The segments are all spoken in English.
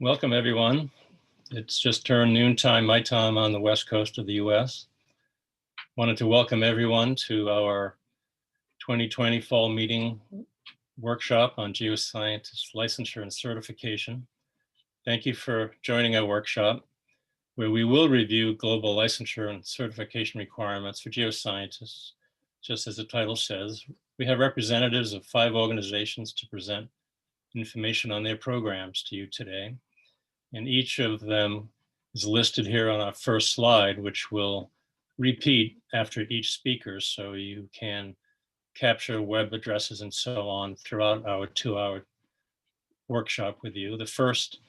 Welcome, everyone. It's just turned noontime, my time on the west coast of the US. Wanted to welcome everyone to our 2020 fall meeting workshop on geoscientist licensure and certification. Thank you for joining our workshop, where we will review global licensure and certification requirements for geoscientists. Just as the title says, we have representatives of 5 organizations to present information on their programs to you today. And each of them is listed here on our first slide, which will repeat after each speaker, so you can capture web addresses and so on throughout our 2-hour workshop with you. The first,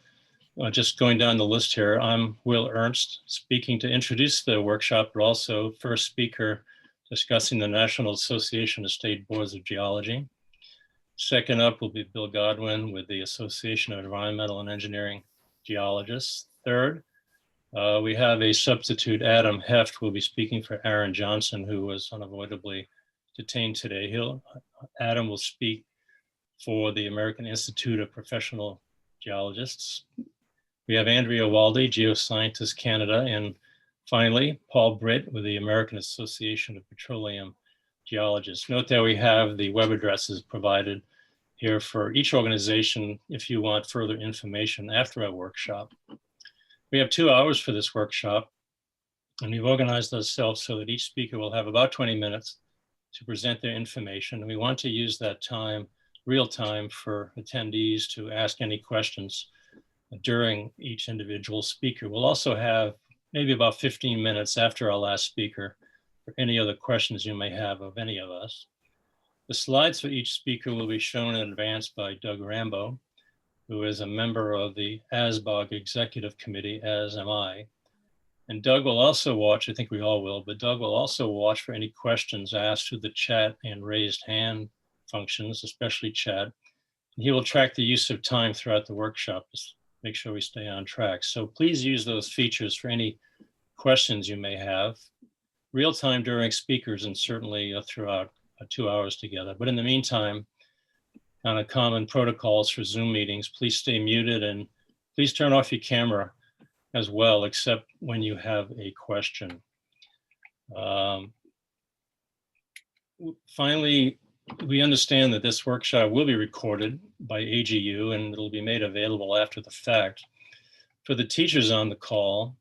just going down the list here, I'm Will Ernst, speaking to introduce the workshop, but also first speaker discussing the National Association of State Boards of Geology. Second up will be Bill Godwin with the Association of Environmental and Engineering Geologists. Third, we have a substitute, Adam Heft, will be speaking for Aaron Johnson, who was unavoidably detained today. Adam will speak for the American Institute of Professional Geologists. We have Andrea Walde, Geoscientists Canada, and finally, Paul Britt with the American Association of Petroleum Geologists. Note that we have the web addresses provided here for each organization if you want further information after our workshop. We have 2 hours for this workshop, and we've organized ourselves so that each speaker will have about 20 minutes to present their information. And we want to use that time, real time, for attendees to ask any questions during each individual speaker. We'll also have maybe about 15 minutes after our last speaker for any other questions you may have of any of us. The slides for each speaker will be shown in advance by Doug Rambo, who is a member of the Asbog Executive Committee, as am I. And Doug will also watch, I think we all will, but Doug will also watch for any questions asked through the chat and raised hand functions, especially chat. And he will track the use of time throughout the workshop to make sure we stay on track. So please use those features for any questions you may have, real time during speakers and certainly throughout 2 hours together. But in the meantime, kind of common protocols for Zoom meetings, please stay muted and please turn off your camera as well, except when you have a question. Finally, we understand that this workshop will be recorded by AGU and it'll be made available after the fact. For the teachers on the call,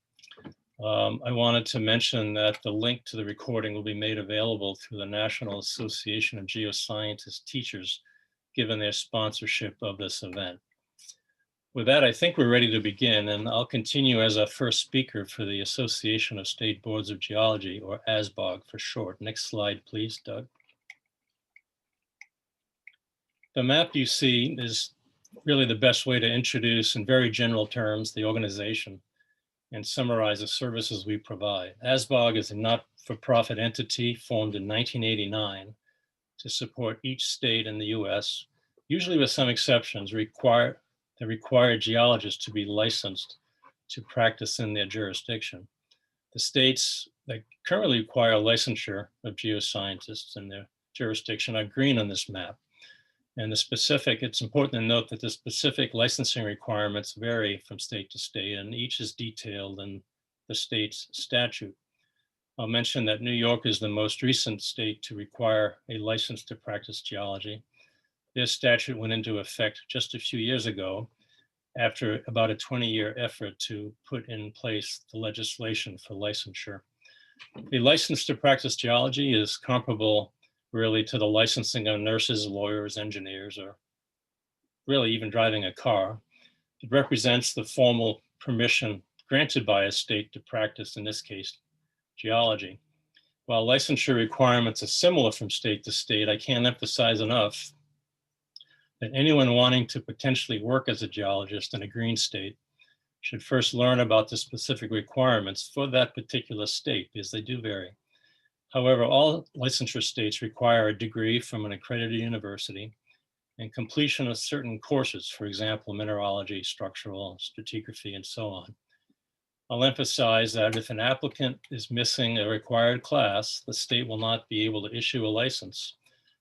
I wanted to mention that the link to the recording will be made available through the National Association of Geoscientists Teachers, given their sponsorship of this event. With that, I think we're ready to begin, and I'll continue as our first speaker for the Association of State Boards of Geology, or ASBOG for short. Next slide, please, Doug. The map you see is really the best way to introduce, in very general terms, the organization and summarize the services we provide. Asbog is a not-for-profit entity formed in 1989 to support each state in the US, usually with some exceptions, that require geologists to be licensed to practice in their jurisdiction. The states that currently require licensure of geoscientists in their jurisdiction are green on this map. And it's important to note that the specific licensing requirements vary from state to state, and each is detailed in the state's statute. I'll mention that New York is the most recent state to require a license to practice geology. This statute went into effect just a few years ago after about a 20-year effort to put in place the legislation for licensure. The license to practice geology is comparable really to the licensing of nurses, lawyers, engineers, or really even driving a car. It represents the formal permission granted by a state to practice, in this case, geology. While licensure requirements are similar from state to state, I can't emphasize enough that anyone wanting to potentially work as a geologist in a green state should first learn about the specific requirements for that particular state, because they do vary. However, all licensure states require a degree from an accredited university and completion of certain courses, for example, mineralogy, structural, stratigraphy, and so on. I'll emphasize that if an applicant is missing a required class, the state will not be able to issue a license.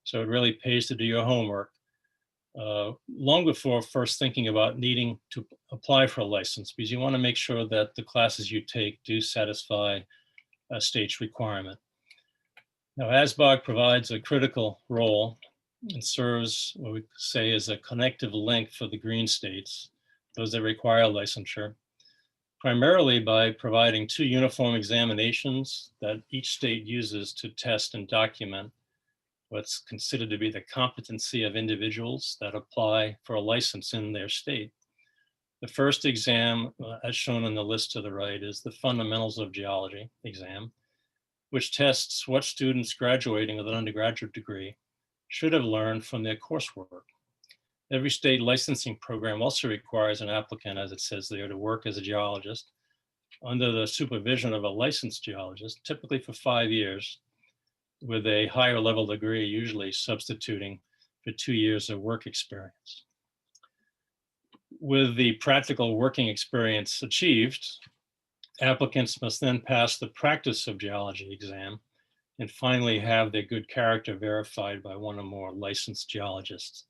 So it really pays to do your homework long before first thinking about needing to apply for a license, because you want to make sure that the classes you take do satisfy a state's requirement. Now, Asbog provides a critical role and serves what we say is a connective link for the green states, those that require licensure, primarily by providing 2 uniform examinations that each state uses to test and document what's considered to be the competency of individuals that apply for a license in their state. The first exam, as shown on the list to the right, is the Fundamentals of Geology exam, which tests what students graduating with an undergraduate degree should have learned from their coursework. Every state licensing program also requires an applicant, as it says there, to work as a geologist under the supervision of a licensed geologist, typically for 5 years, with a higher level degree, usually substituting for 2 years of work experience. With the practical working experience achieved, applicants must then pass the Practice of Geology exam and finally have their good character verified by 1 or more licensed geologists.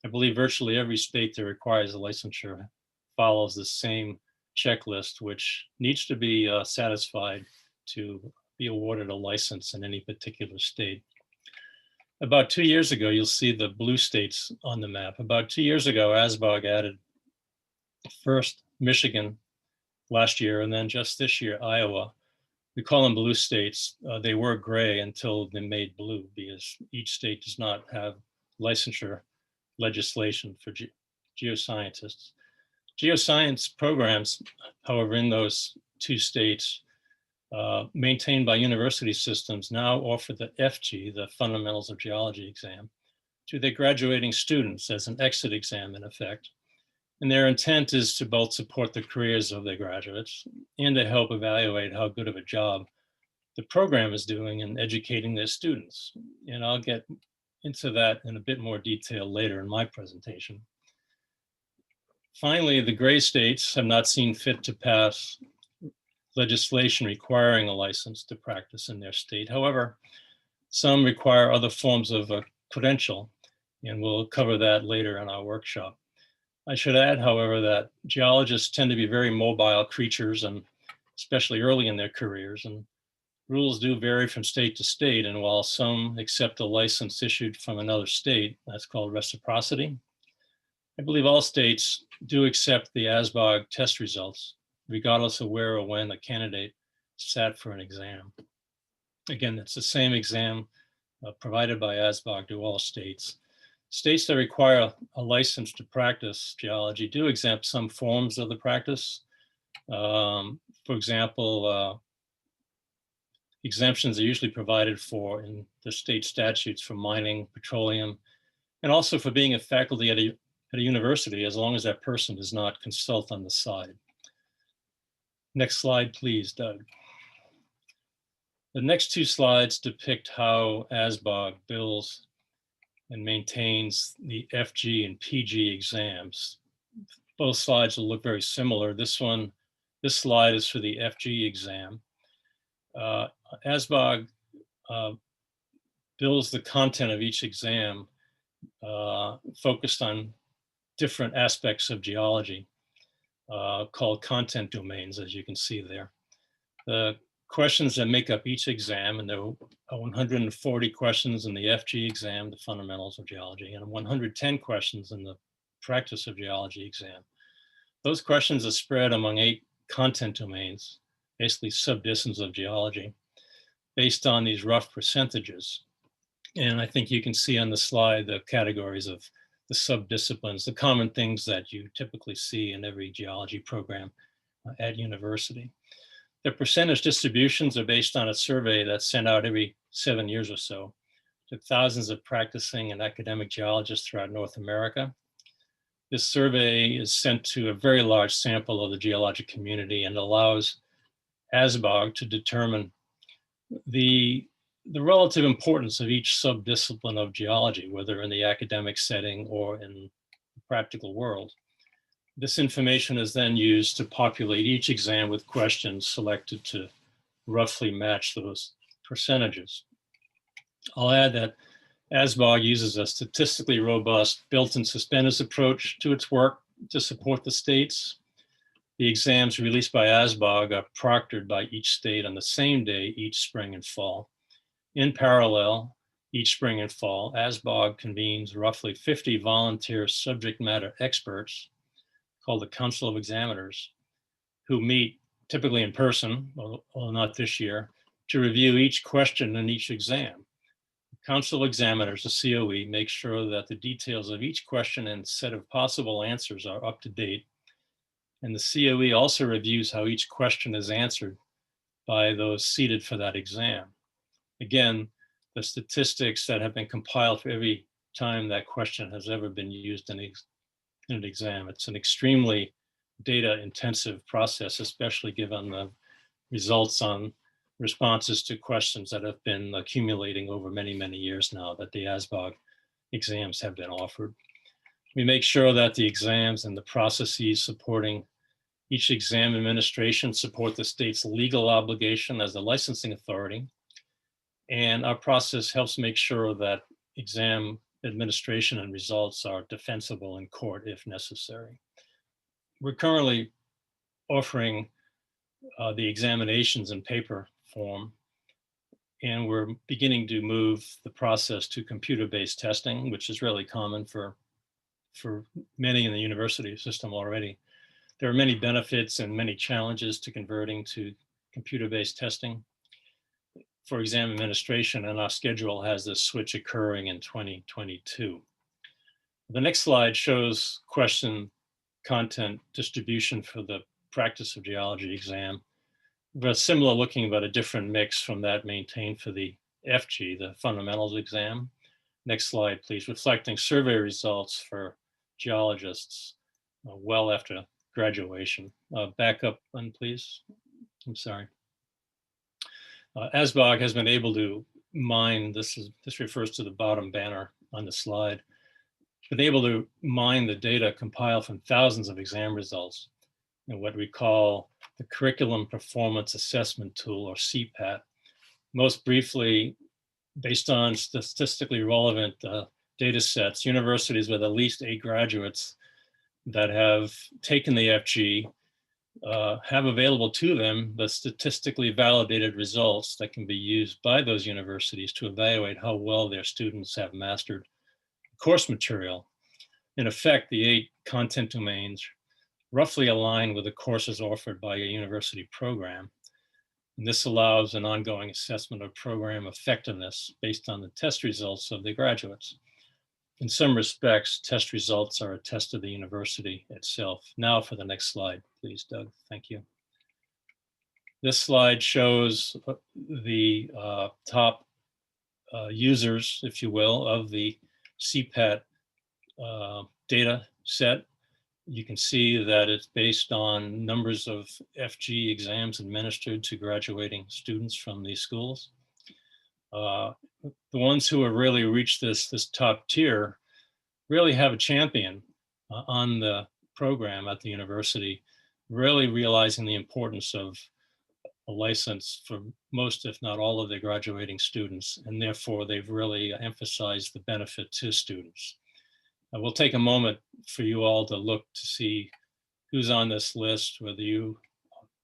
I believe virtually every state that requires a licensure follows the same checklist, which needs to be satisfied to be awarded a license in any particular state. About 2 years ago, you'll see the blue states on the map. About 2 years ago, Asbog added first Michigan last year, and then just this year, Iowa. We call them blue states. They were gray until they made blue, because each state does not have licensure legislation for geoscientists. Geoscience programs, however, in those 2 states, maintained by university systems, now offer the FG, the Fundamentals of Geology exam, to their graduating students as an exit exam in effect. And their intent is to both support the careers of their graduates and to help evaluate how good of a job the program is doing in educating their students. And I'll get into that in a bit more detail later in my presentation. Finally, the gray states have not seen fit to pass legislation requiring a license to practice in their state. However, some require other forms of a credential, and we'll cover that later in our workshop. I should add, however, that geologists tend to be very mobile creatures, and especially early in their careers, and rules do vary from state to state. And while some accept a license issued from another state, that's called reciprocity, I believe all states do accept the Asbog test results, regardless of where or when a candidate sat for an exam. Again, it's the same exam provided by Asbog to all states. States that require a license to practice geology do exempt some forms of the practice. For example, exemptions are usually provided for in the state statutes for mining, petroleum, and also for being a faculty at a university, as long as that person does not consult on the side. Next slide, please, Doug. The next 2 slides depict how Asbog bills and maintains the FG and PG exams. Both slides will look very similar. This slide is for the FG exam. Asbog bills the content of each exam focused on different aspects of geology, called content domains, as you can see there. The questions that make up each exam, and there are 140 questions in the FG exam, the Fundamentals of Geology, and 110 questions in the Practice of Geology exam. Those questions are spread among 8 content domains, basically subdisciplines of geology, based on these rough percentages. And I think you can see on the slide the categories of the subdisciplines, the common things that you typically see in every geology program at university. The percentage distributions are based on a survey that's sent out every 7 years or so to thousands of practicing and academic geologists throughout North America. This survey is sent to a very large sample of the geologic community and allows Asbog to determine the relative importance of each subdiscipline of geology, whether in the academic setting or in the practical world. This information is then used to populate each exam with questions selected to roughly match those percentages. I'll add that Asbog uses a statistically robust built-in suspenders approach to its work to support the states. The exams released by Asbog are proctored by each state on the same day each spring and fall. In parallel, each spring and fall, Asbog convenes roughly 50 volunteer subject matter experts called the Council of Examiners, who meet typically in person, although not this year, to review each question in each exam. Council Examiners, the COE, make sure that the details of each question and set of possible answers are up to date. And the COE also reviews how each question is answered by those seated for that exam. Again, the statistics that have been compiled for every time that question has ever been used in an exam. It's an extremely data intensive process, especially given the results on responses to questions that have been accumulating over many, many years now that the Asbog exams have been offered. We make sure that the exams and the processes supporting each exam administration support the state's legal obligation as the licensing authority. And our process helps make sure that exam administration and results are defensible in court if necessary. We're currently offering the examinations in paper form, and we're beginning to move the process to computer-based testing, which is really common for many in the university system already. There are many benefits and many challenges to converting to computer-based testing for exam administration, and our schedule has this switch occurring in 2022. The next slide shows question content distribution for the practice of geology exam. But similar looking, but a different mix from that maintained for the FG, the fundamentals exam. Next slide, please. Reflecting survey results for geologists well after graduation. Back up one, please. I'm sorry. Asbog has been able to mine, this refers to the bottom banner on the slide, been able to mine the data compiled from thousands of exam results in what we call the Curriculum Performance Assessment Tool, or CPAT. Most briefly, based on statistically relevant data sets, universities with at least 8 graduates that have taken the FG have available to them the statistically validated results that can be used by those universities to evaluate how well their students have mastered course material. In effect, the 8 content domains roughly align with the courses offered by a university program. And this allows an ongoing assessment of program effectiveness based on the test results of the graduates. In some respects, test results are a test of the university itself. Now for the next slide, please, Doug. Thank you. This slide shows the top users, if you will, of the CPAT data set. You can see that it's based on numbers of FG exams administered to graduating students from these schools. The ones who have really reached this top tier really have a champion on the program at the university, really realizing the importance of a license for most, if not all, of their graduating students, and therefore they've really emphasized the benefit to students. We'll take a moment for you all to look to see who's on this list, whether you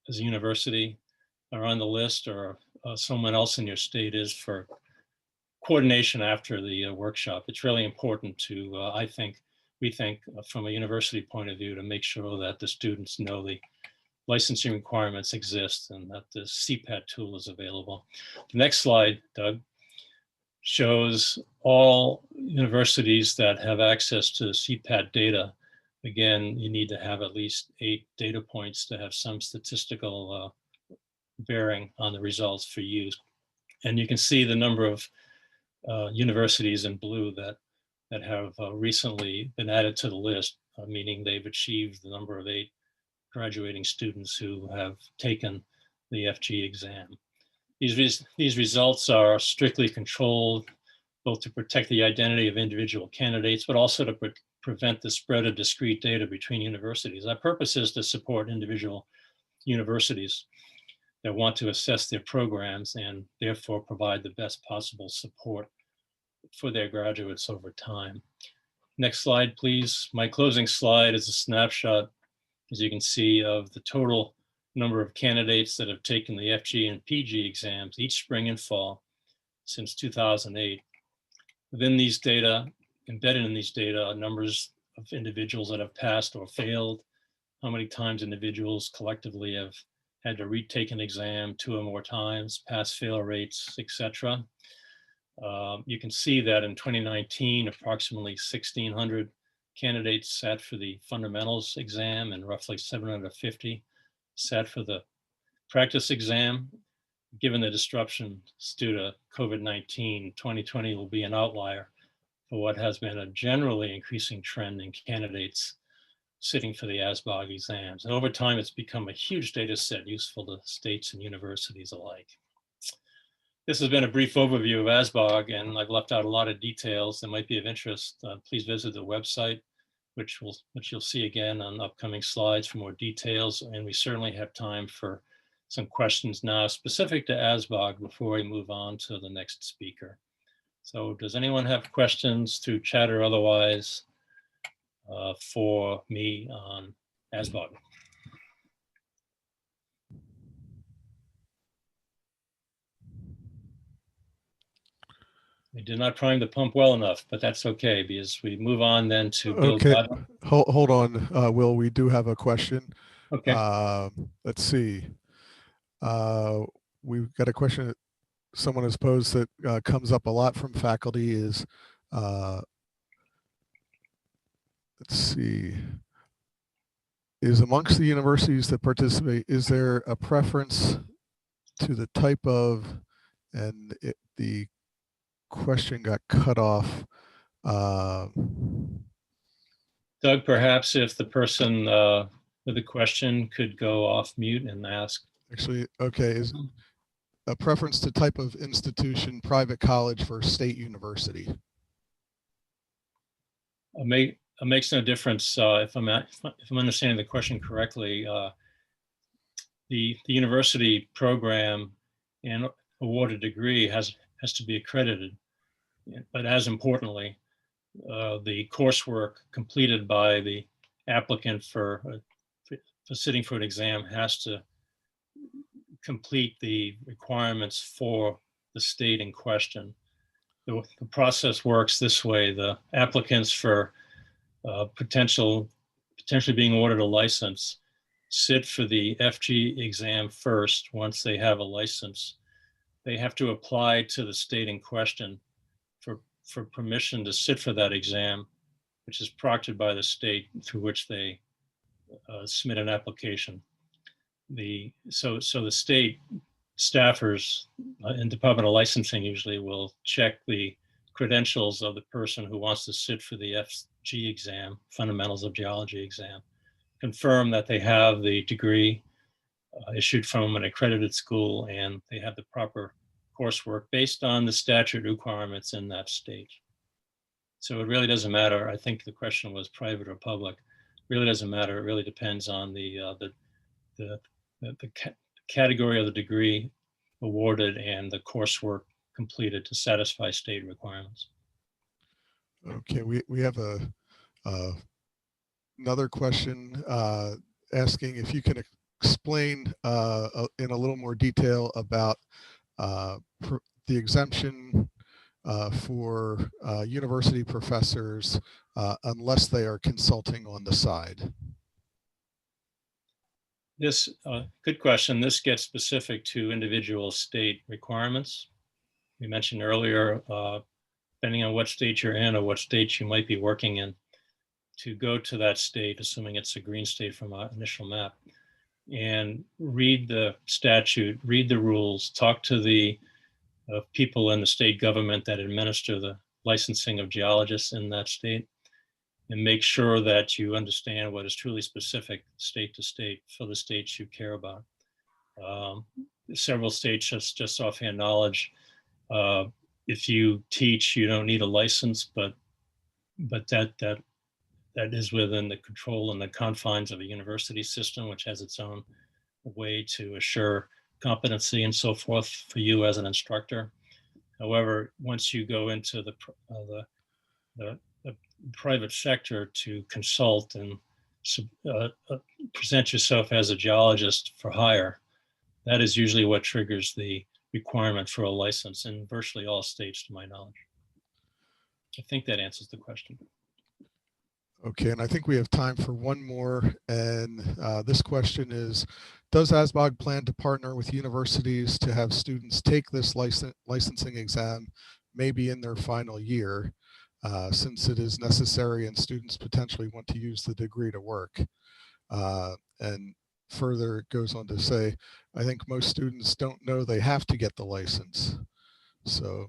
as a university are on the list or someone else in your state is, for coordination after the workshop. It's really important to, we think from a university point of view, to make sure that the students know the licensing requirements exist and that the CPAT tool is available. The next slide, Doug, shows all universities that have access to CPAT data. Again, you need to have at least 8 data points to have some statistical bearing on the results for use. And you can see the number of universities in blue that have recently been added to the list, meaning they've achieved the number of 8 graduating students who have taken the FG exam. These results are strictly controlled, both to protect the identity of individual candidates, but also to prevent the spread of discrete data between universities. Our purpose is to support individual universities that want to assess their programs and therefore provide the best possible support for their graduates over time. Next slide, please. My closing slide is a snapshot, as you can see, of the total number of candidates that have taken the FG and PG exams each spring and fall since 2008. Within these data, embedded in these data, are numbers of individuals that have passed or failed, how many times individuals collectively have had to retake an exam 2 or more times, pass-fail rates, etc. You can see that in 2019, approximately 1,600 candidates sat for the fundamentals exam and roughly 750 sat for the practice exam. Given the disruption due to COVID-19, 2020 will be an outlier for what has been a generally increasing trend in candidates sitting for the Asbog exams. And over time, it's become a huge data set useful to states and universities alike. This has been a brief overview of Asbog, and I've left out a lot of details that might be of interest. Please visit the website, which you'll see again on upcoming slides for more details. And we certainly have time for some questions now specific to Asbog before we move on to the next speaker. So does anyone have questions through chat or otherwise for me on Asbog? We did not prime the pump well enough, but that's okay because we move on then to Bill. Okay, hold on, Will, we do have a question. Okay. Let's see. We've got a question that someone has posed that comes up a lot from faculty is, let's see, is amongst the universities that participate, is there a preference to the type of, and the question got cut off. Doug, perhaps if the person with the question could go off mute and ask. Actually, okay, is a preference to type of institution, private college versus state university? It makes no difference if I'm understanding the question correctly. The university program and awarded degree has to be accredited, but as importantly, the coursework completed by the applicant for sitting for an exam has to complete the requirements for the state in question. The process works this way. The applicants for potentially being awarded a license sit for the FG exam first. Once they have a license, they have to apply to the state in question for permission to sit for that exam, which is proctored by the state through which they submit an application. So the state staffers in Department of Licensing usually will check the credentials of the person who wants to sit for the FG exam, Fundamentals of Geology exam, confirm that they have the degree issued from an accredited school and they have the proper coursework based on the statute requirements in that state. So it really doesn't matter. I think the question was private or public. It really doesn't matter. It really depends on the category of the degree awarded and the coursework completed to satisfy state requirements. Okay, we have another question asking if you can explain in a little more detail about the exemption for university professors unless they are consulting on the side. This, good question. This gets specific to individual state requirements. We mentioned earlier, depending on what state you're in or what state you might be working in, to go to that state, assuming it's a green state from our initial map, and read the statute, read the rules, talk to the people in the state government that administer the licensing of geologists in that state, and make sure that you understand what is truly specific state to state for the states you care about. Several states, just offhand knowledge, if you teach, you don't need a license, but that is within the control and the confines of a university system, which has its own way to assure competency and so forth for you as an instructor. However, once you go into the private sector to consult and present yourself as a geologist for hire, that is usually what triggers the requirement for a license in virtually all states, to my knowledge. I think that answers the question. Okay, and I think we have time for one more. And this question is, does Asbog plan to partner with universities to have students take this licensing exam maybe in their final year, since it is necessary and students potentially want to use the degree to work? And further, it goes on to say, I think most students don't know they have to get the license. So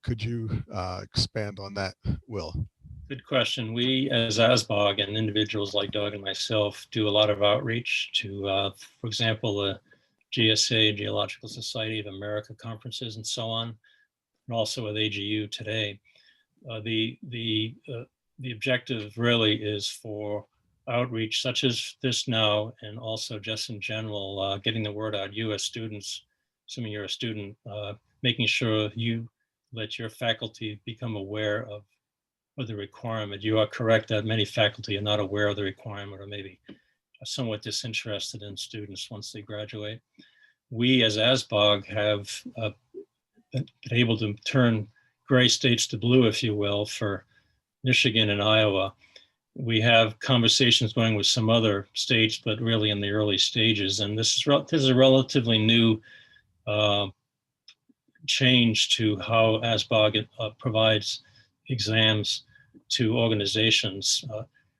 could you expand on that, Will? Good question. We, as Asbog and individuals like Doug and myself, do a lot of outreach to, for example, the GSA, Geological Society of America conferences and so on, and also with AGU today. The objective really is for outreach such as this now, and also just in general, getting the word out. You as students, assuming you're a student, making sure you let your faculty become aware of the requirement. You are correct that many faculty are not aware of the requirement, or maybe are somewhat disinterested in students once they graduate. We as Asbog have been able to turn gray states to blue, if you will, for Michigan and Iowa. We have conversations going with some other states, but really in the early stages. And this is a relatively new change to how Asbog provides exams to organizations.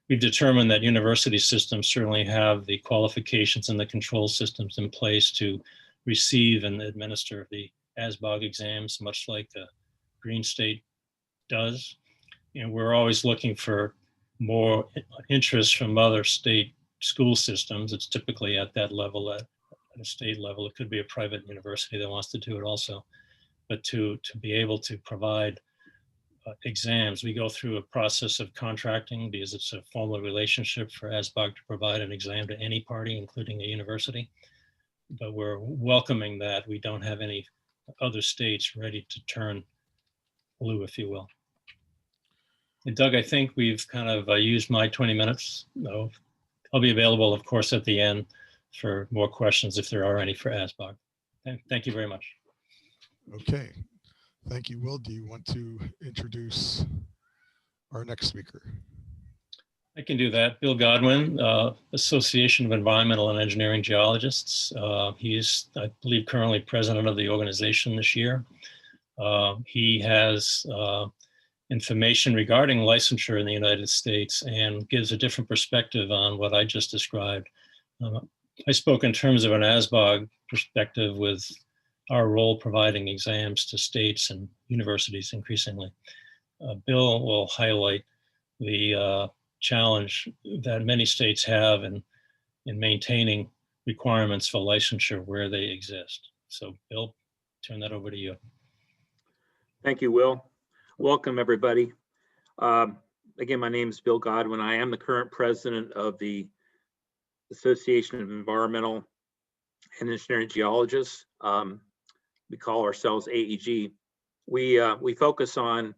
We've determined that university systems certainly have the qualifications and the control systems in place to receive and administer the Asbog exams, much like the Green State does. You know, we're always looking for more interest from other state school systems. It's typically at that level, at a state level. It could be a private university that wants to do it also. But to be able to provide exams, we go through a process of contracting because it's a formal relationship for Asbog to provide an exam to any party, including a university. But we're welcoming that. We don't have any other states ready to turn blue, if you will. And Doug, I think we've kind of used my 20 minutes. No, I'll be available, of course, at the end for more questions if there are any for Asbog. Thank you very much. Okay, thank you, Will. Do you want to introduce our next speaker? I can do that. Bill Godwin, Association of Environmental and Engineering Geologists. He's, I believe, currently president of the organization this year. He has information regarding licensure in the United States and gives a different perspective on what I just described. I spoke in terms of an Asbog perspective with our role providing exams to states and universities increasingly. Bill will highlight the challenge that many states have in maintaining requirements for licensure where they exist. So Bill, turn that over to you. Thank you, Will. Welcome, everybody. Again, my name is Bill Godwin. I am the current president of the Association of Environmental and Engineering Geologists. We call ourselves Aapg. We focus on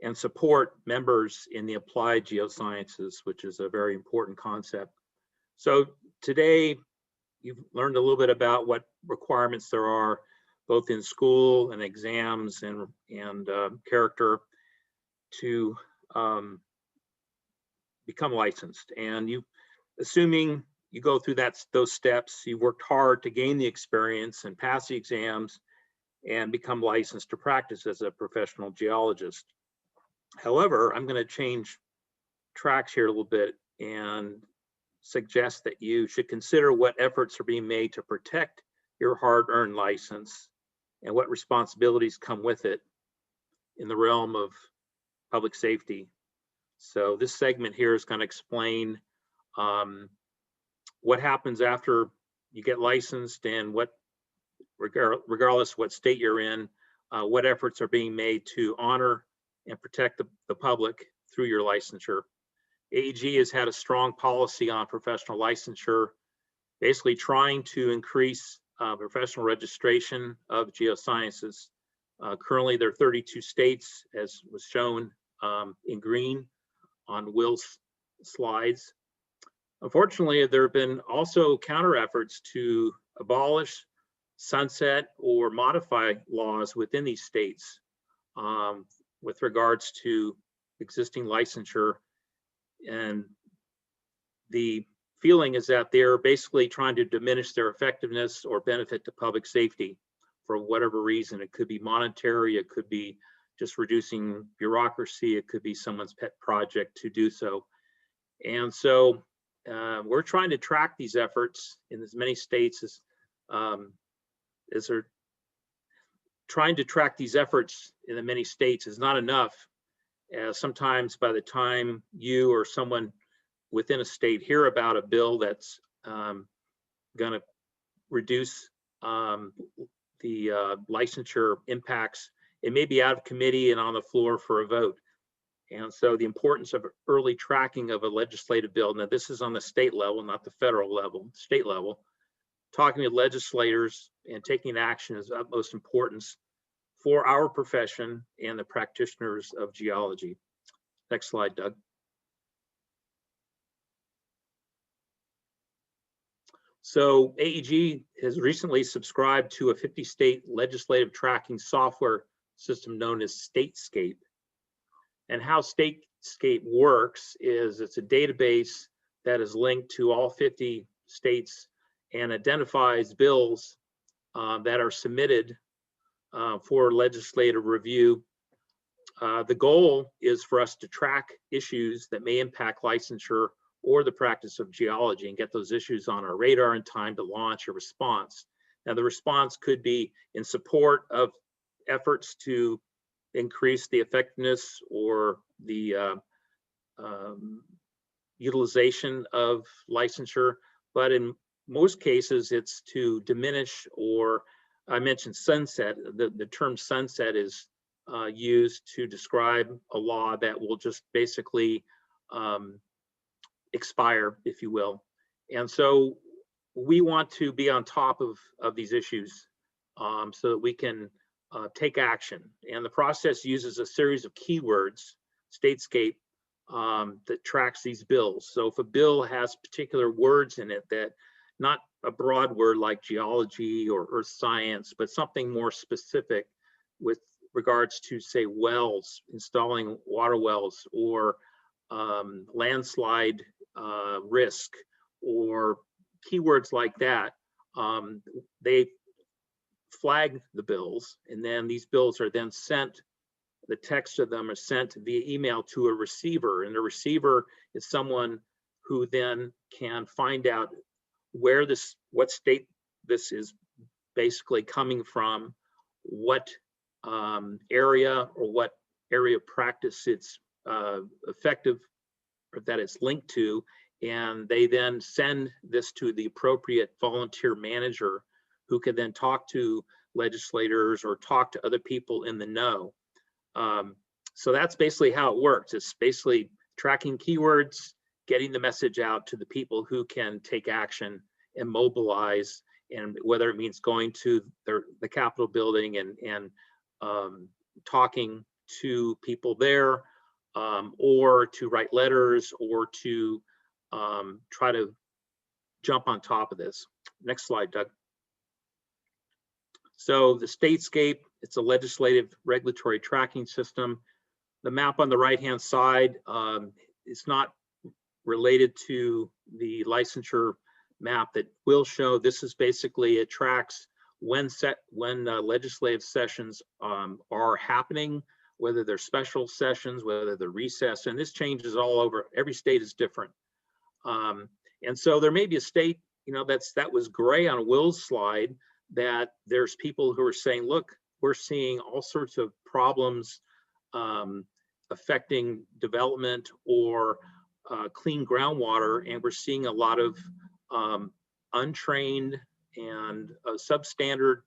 and support members in the applied geosciences, which is a very important concept. So today, you've learned a little bit about what requirements there are, both in school and exams and character to become licensed. And you, assuming you go through those steps, you worked hard to gain the experience and pass the exams and become licensed to practice as a professional geologist. However, I'm going to change tracks here a little bit and suggest that you should consider what efforts are being made to protect your hard-earned license and what responsibilities come with it in the realm of public safety. So this segment here is going to explain what happens after you get licensed and what, regardless what state you're in, what efforts are being made to honor and protect the public through your licensure. Aapg has had a strong policy on professional licensure, basically trying to increase professional registration of geosciences Currently, there are 32 states, as was shown in green on Will's slides. Unfortunately, there have been also counter efforts to abolish, sunset, or modify laws within these states with regards to existing licensure. And the feeling is that they're basically trying to diminish their effectiveness or benefit to public safety for whatever reason. It could be monetary, it could be just reducing bureaucracy, it could be someone's pet project to do so. And so we're trying to track these efforts in as many states as are trying to track these efforts in the many states is not enough, as sometimes by the time you or someone within a state hear about a bill that's going to reduce the licensure impacts, it may be out of committee and on the floor for a vote. And so the importance of early tracking of a legislative bill, now this is on the state level, not the federal level, state level, talking with legislators and taking action is of utmost importance for our profession and the practitioners of geology. Next slide, Doug. So Aapg has recently subscribed to a 50-state legislative tracking software system known as Statescape. And how Statescape works is it's a database that is linked to all 50 states and identifies bills that are submitted for legislative review. The goal is for us to track issues that may impact licensure or the practice of geology and get those issues on our radar in time to launch a response. Now, the response could be in support of efforts to increase the effectiveness or the utilization of licensure, but in most cases it's to diminish, or I mentioned sunset. The term sunset is used to describe a law that will just basically expire, if you will. And so we want to be on top of these issues so that we can take action. And the process uses a series of keywords, Statescape, that tracks these bills. So if a bill has particular words in it, that not a broad word like geology or earth science, but something more specific with regards to, say, wells, installing water wells, or landslide risk, or keywords like that, they flag the bills, and then these bills are then sent, the text of them are sent via email to a receiver, and the receiver is someone who then can find out where what state this is basically coming from, what area or what area of practice it's effective or that it's linked to, and they then send this to the appropriate volunteer manager who can then talk to legislators or talk to other people in the know. So that's basically how it works. It's basically tracking keywords, getting the message out to the people who can take action and mobilize, and whether it means going to the Capitol building and talking to people there, or to write letters, or to try to jump on top of this. Next slide, Doug. So the Statescape, it's a legislative regulatory tracking system. The map on the right-hand side is not related to the licensure map that will show. This is basically, it tracks when legislative sessions are happening, whether they're special sessions, whether they're recess, and this changes all over. Every state is different. And so there may be a state, that was gray on Will's slide, that there's people who are saying, look, we're seeing all sorts of problems affecting development or clean groundwater, and we're seeing a lot of untrained and substandard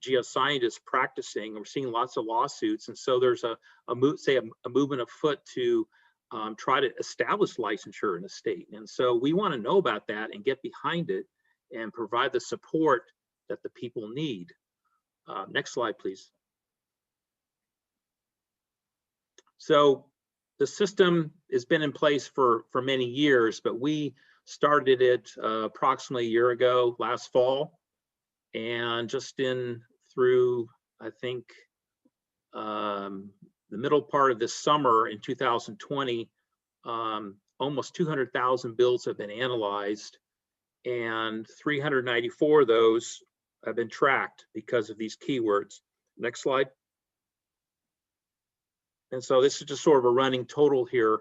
geoscientists practicing. We're seeing lots of lawsuits, and so there's a movement afoot to try to establish licensure in the state. And so we want to know about that and get behind it and provide the support that the people need. Next slide, please. So the system has been in place for many years, but we started it approximately a year ago, last fall, and just through, I think, the middle part of this summer in 2020, almost 200,000 bills have been analyzed, and 394 of those have been tracked because of these keywords. Next slide. And so this is just sort of a running total here.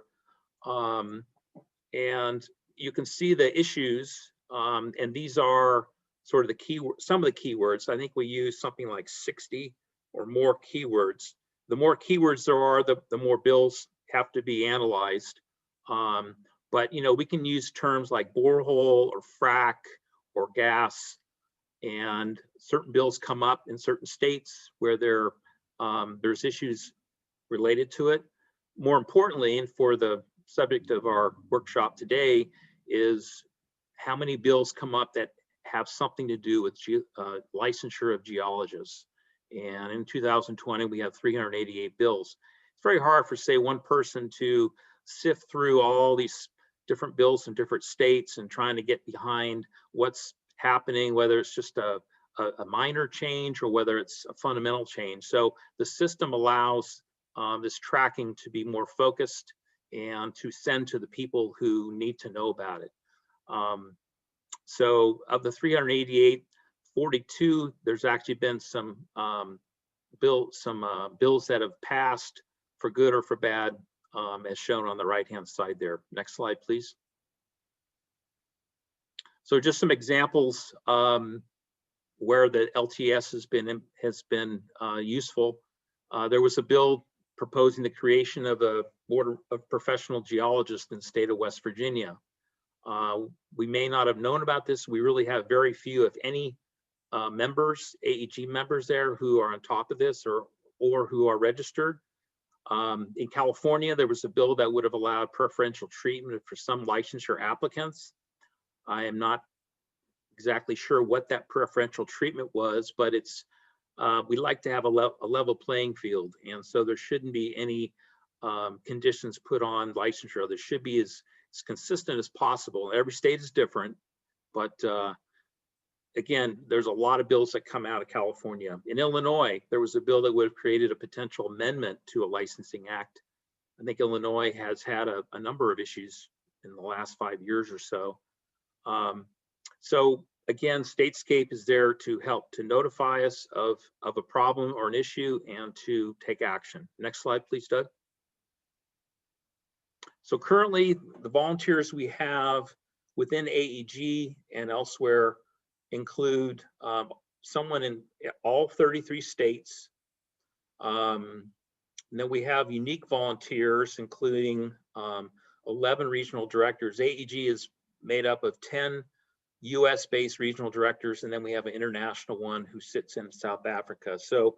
And you can see the issues, and these are sort of the keyword, some of the keywords. I think we use something like 60 or more keywords. The more keywords there are, the more bills have to be analyzed. But we can use terms like borehole or frack or gas, and certain bills come up in certain states where there's issues related to it. More importantly, and for the subject of our workshop today, is how many bills come up that have something to do with licensure of geologists. And in 2020, we have 388 bills. It's very hard for, say, one person to sift through all these different bills in different states and trying to get behind what's happening, whether it's just a minor change or whether it's a fundamental change. So the system allows this tracking to be more focused and to send to the people who need to know about it. So of the 388, 42, there's actually been some bills that have passed for good or for bad, as shown on the right-hand side there. Next slide, please. So just some examples where the LTS has been useful. There was a bill proposing the creation of a board of professional geologists in the state of West Virginia. We may not have known about this. We really have very few, if any, members, AEG members there who are on top of this or who are registered. In California, there was a bill that would have allowed preferential treatment for some licensure applicants. I am not exactly sure what that preferential treatment was, but we like to have a level playing field, and so there shouldn't be any conditions put on licensure. There should be as consistent as possible. Every state is different, but again, there's a lot of bills that come out of California. In Illinois, there was a bill that would have created a potential amendment to a licensing act. I think Illinois has had a number of issues in the last 5 years or so. So again, Statescape is there to help to notify us of a problem or an issue and to take action. Next slide, please, Doug. So currently, the volunteers we have within AEG and elsewhere include someone in all 33 states. And then we have unique volunteers, including 11 regional directors. AEG is made up of 10 US-based regional directors, and then we have an international one who sits in South Africa. So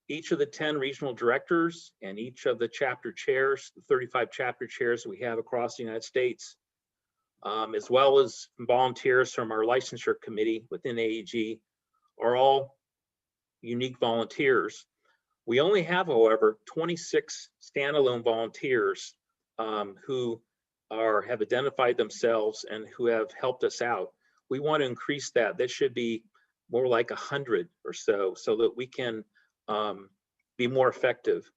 each of the 10 regional directors and each of the chapter chairs, the 35 chapter chairs that we have across the United States, as well as volunteers from our licensure committee within AEG, are all unique volunteers. We only have, however, 26 standalone volunteers who have identified themselves and who have helped us out. We want to increase that. This should be more like 100 or so that we can be more effective.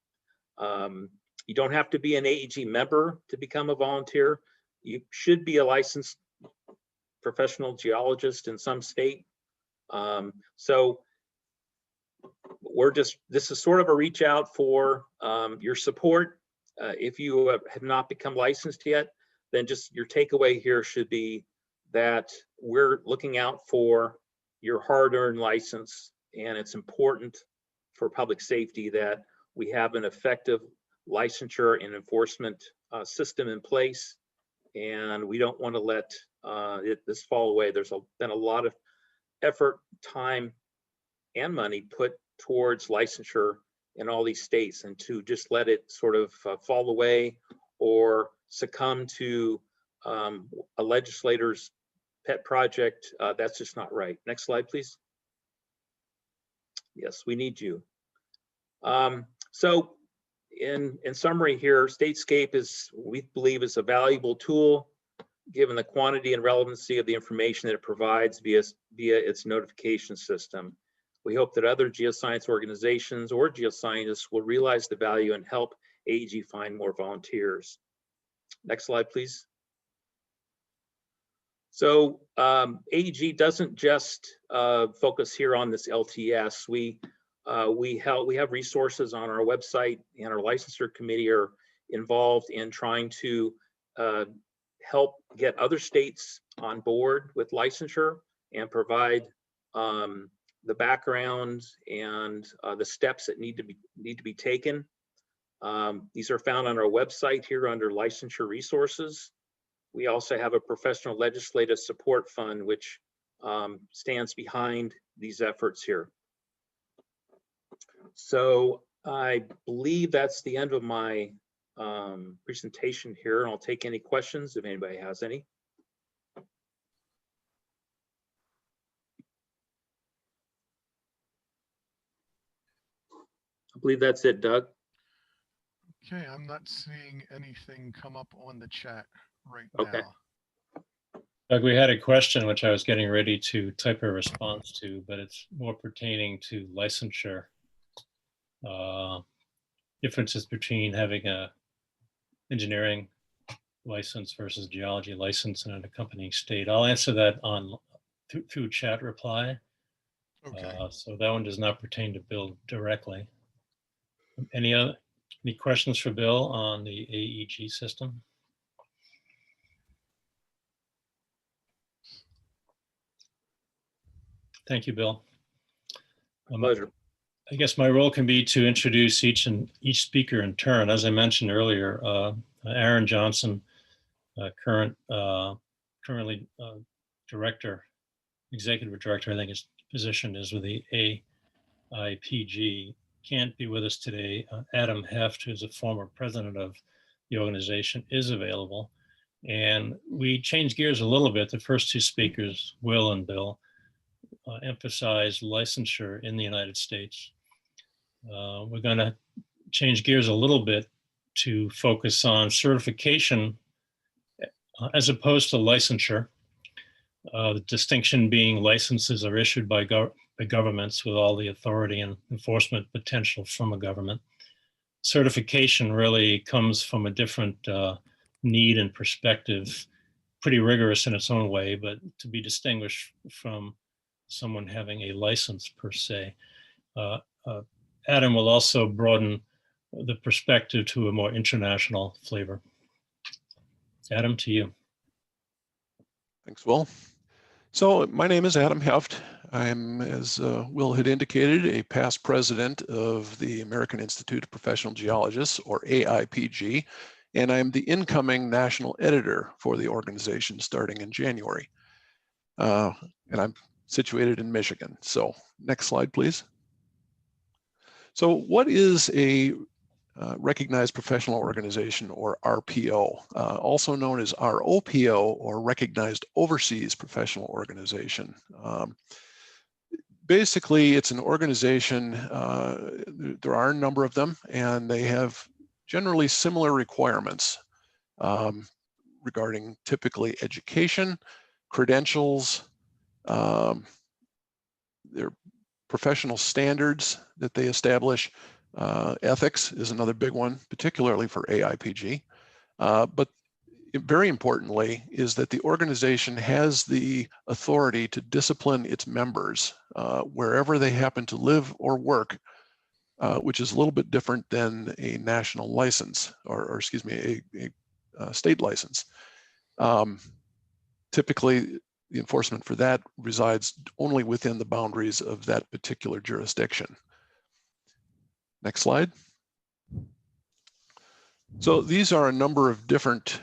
You don't have to be an AEG member to become a volunteer. You should be a licensed professional geologist in some state. So this is sort of a reach out for your support. If you have not become licensed yet, then just your takeaway here should be that we're looking out for your hard-earned license, and it's important for public safety that we have an effective licensure and enforcement system in place, and we don't want to let this fall away. There's been a lot of effort, time, and money put towards licensure in all these states, and to just let it sort of fall away or succumb to a legislator's pet project, that's just not right. Next slide, please. Yes, we need you. So in summary here, Statescape we believe is a valuable tool given the quantity and relevancy of the information that it provides via its notification system. We hope that other geoscience organizations or geoscientists will realize the value and help Aapg find more volunteers. Next slide, please. So Aapg doesn't just focus here on this LTS. We have resources on our website, and our licensure committee are involved in trying to help get other states on board with licensure and provide the background and the steps that need to be taken. These are found on our website here under licensure resources. We also have a professional legislative support fund which stands behind these efforts here. So I believe that's the end of my presentation here, and I'll take any questions if anybody has any. I believe that's it, Doug. Okay, I'm not seeing anything come up on the chat right Okay. now. Doug, we had a question which I was getting ready to type a response to, but it's more pertaining to licensure. Differences between having a engineering license versus geology license in an accompanying state. I'll answer that on through chat reply. Okay. So that one does not pertain to Bill directly. Any questions for Bill on the Aapg system? Thank you, Bill. Pleasure. I guess my role can be to introduce each speaker in turn. As I mentioned earlier, Aaron Johnson, currently executive director, I think his position is with the Aapg, can't be with us today. Adam Heft, who's a former president of the organization, is available. And we changed gears a little bit. The first two speakers, Will and Bill, emphasize licensure in the United States. We're going to change gears a little bit to focus on certification as opposed to licensure. The distinction being licenses are issued by governments with all the authority and enforcement potential from a government. Certification really comes from a different need and perspective, pretty rigorous in its own way, but to be distinguished from someone having a license per se. Adam will also broaden the perspective to a more international flavor. Adam, to you. Thanks, Will. So my name is Adam Heft. I'm, as Will had indicated, a past president of the American Institute of Professional Geologists, or AIPG, and I'm the incoming national editor for the organization starting in January. And I'm situated in Michigan. So next slide, please. So what is a recognized professional organization, or RPO, also known as ROPO, or recognized overseas professional organization? Basically, it's an organization, there are a number of them, and they have generally similar requirements regarding typically education, credentials, their professional standards that they establish. Ethics is another big one, particularly for AIPG. But very importantly is that the organization has the authority to discipline its members wherever they happen to live or work, which is a little bit different than a national license, or excuse me, a state license. Typically, the enforcement for that resides only within the boundaries of that particular jurisdiction. Next slide. So these are a number of different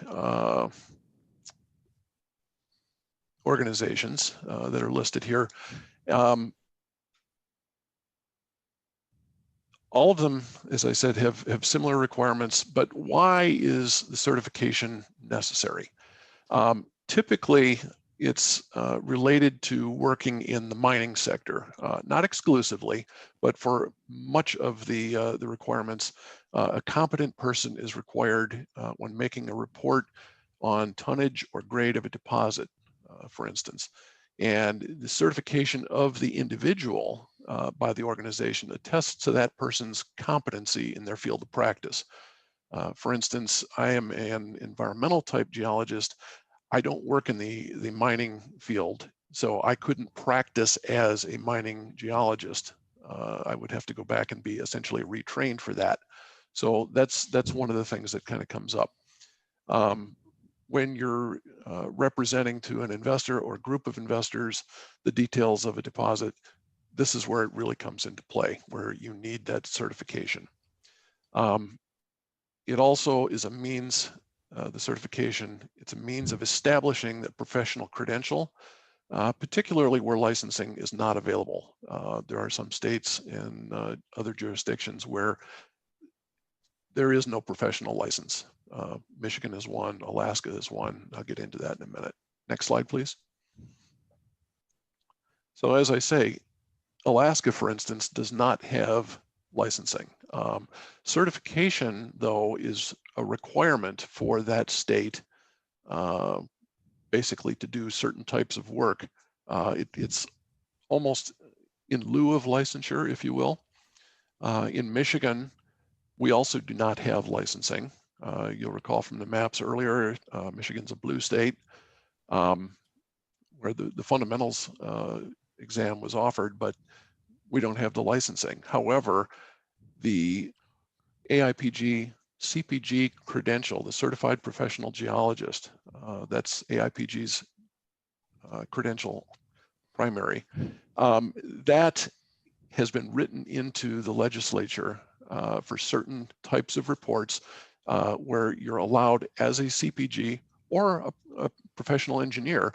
organizations that are listed here. All of them, as I said, have similar requirements, but why is the certification necessary? Typically, it's related to working in the mining sector, not exclusively, but for much of the requirements, a competent person is required when making a report on tonnage or grade of a deposit, for instance. And the certification of the individual by the organization attests to that person's competency in their field of practice. For instance, I am an environmental type geologist. I don't work in the mining field, so I couldn't practice as a mining geologist. I would have to go back and be essentially retrained for that. So that's one of the things that kind of comes up. When you're representing to an investor or group of investors the details of a deposit, this is where it really comes into play, where you need that certification. It also is a means, the certification, it's a means of establishing the professional credential, particularly where licensing is not available. There are some states and other jurisdictions where there is no professional license. Michigan is one, Alaska is one. I'll get into that in a minute. Next slide, please. So as I say, Alaska, for instance, does not have licensing. Certification, though, is a requirement for that state, basically to do certain types of work. It's almost in lieu of licensure, if you will. In Michigan, we also do not have licensing. You'll recall from the maps earlier, Michigan's a blue state, where the fundamentals exam was offered, but we don't have the licensing. However, the Aapg CPG credential, the Certified Professional Geologist, that's Aapg's credential primary, that has been written into the legislature for certain types of reports where you're allowed as a CPG or a professional engineer.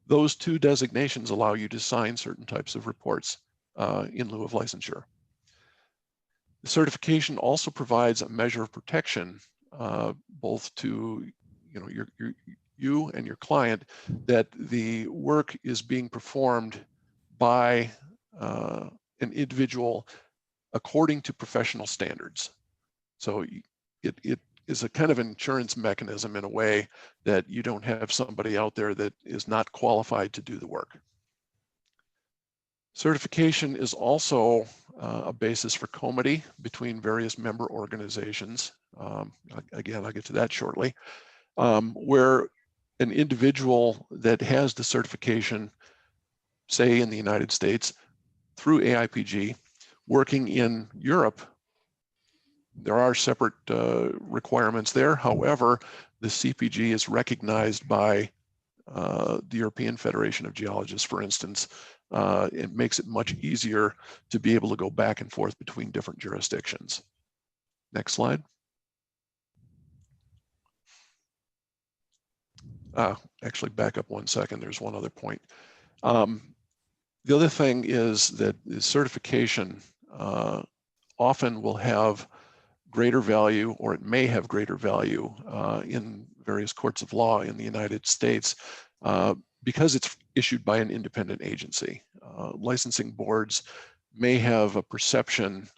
Those two designations allow you to sign certain types of reports in lieu of licensure. The certification also provides a measure of protection, both to you and your client, that the work is being performed by an individual according to professional standards. So it is a kind of insurance mechanism in a way that you don't have somebody out there that is not qualified to do the work. Certification is also a basis for comity between various member organizations. Again, I'll get to that shortly, where an individual that has the certification, say in the United States, through Aapg, working in Europe, there are separate requirements there. However, the CPG is recognized by the European Federation of Geologists, for instance. It makes it much easier to be able to go back and forth between different jurisdictions. Next slide. Actually, back up 1 second. There's one other point. The other thing is that the certification often will have greater value, or it may have greater value in various courts of law in the United States because it's issued by an independent agency. Licensing boards may have a perception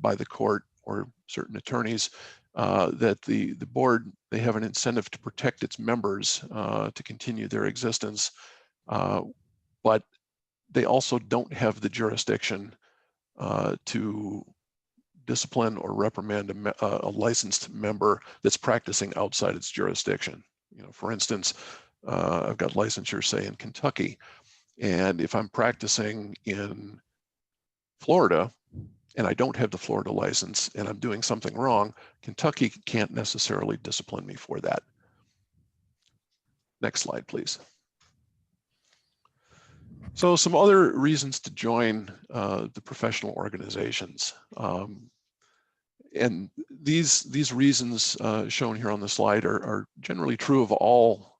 by the court or certain attorneys that the board, they have an incentive to protect its members to continue their existence, but they also don't have the jurisdiction to discipline or reprimand a licensed member that's practicing outside its jurisdiction. For instance, I've got licensure, say, in Kentucky, and if I'm practicing in Florida and I don't have the Florida license and I'm doing something wrong, Kentucky can't necessarily discipline me for that. Next slide, please. So some other reasons to join the professional organizations. And these reasons shown here on the slide are generally true of all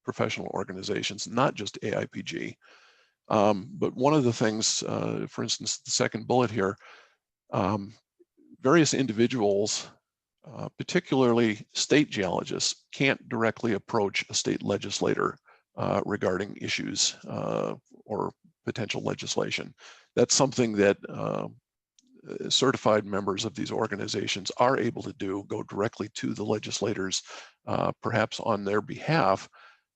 professional organizations, not just Aapg. But one of the things, for instance, the second bullet here, various individuals, particularly state geologists, can't directly approach a state legislator regarding issues or potential legislation. That's something that certified members of these organizations are able to do, go directly to the legislators, perhaps on their behalf,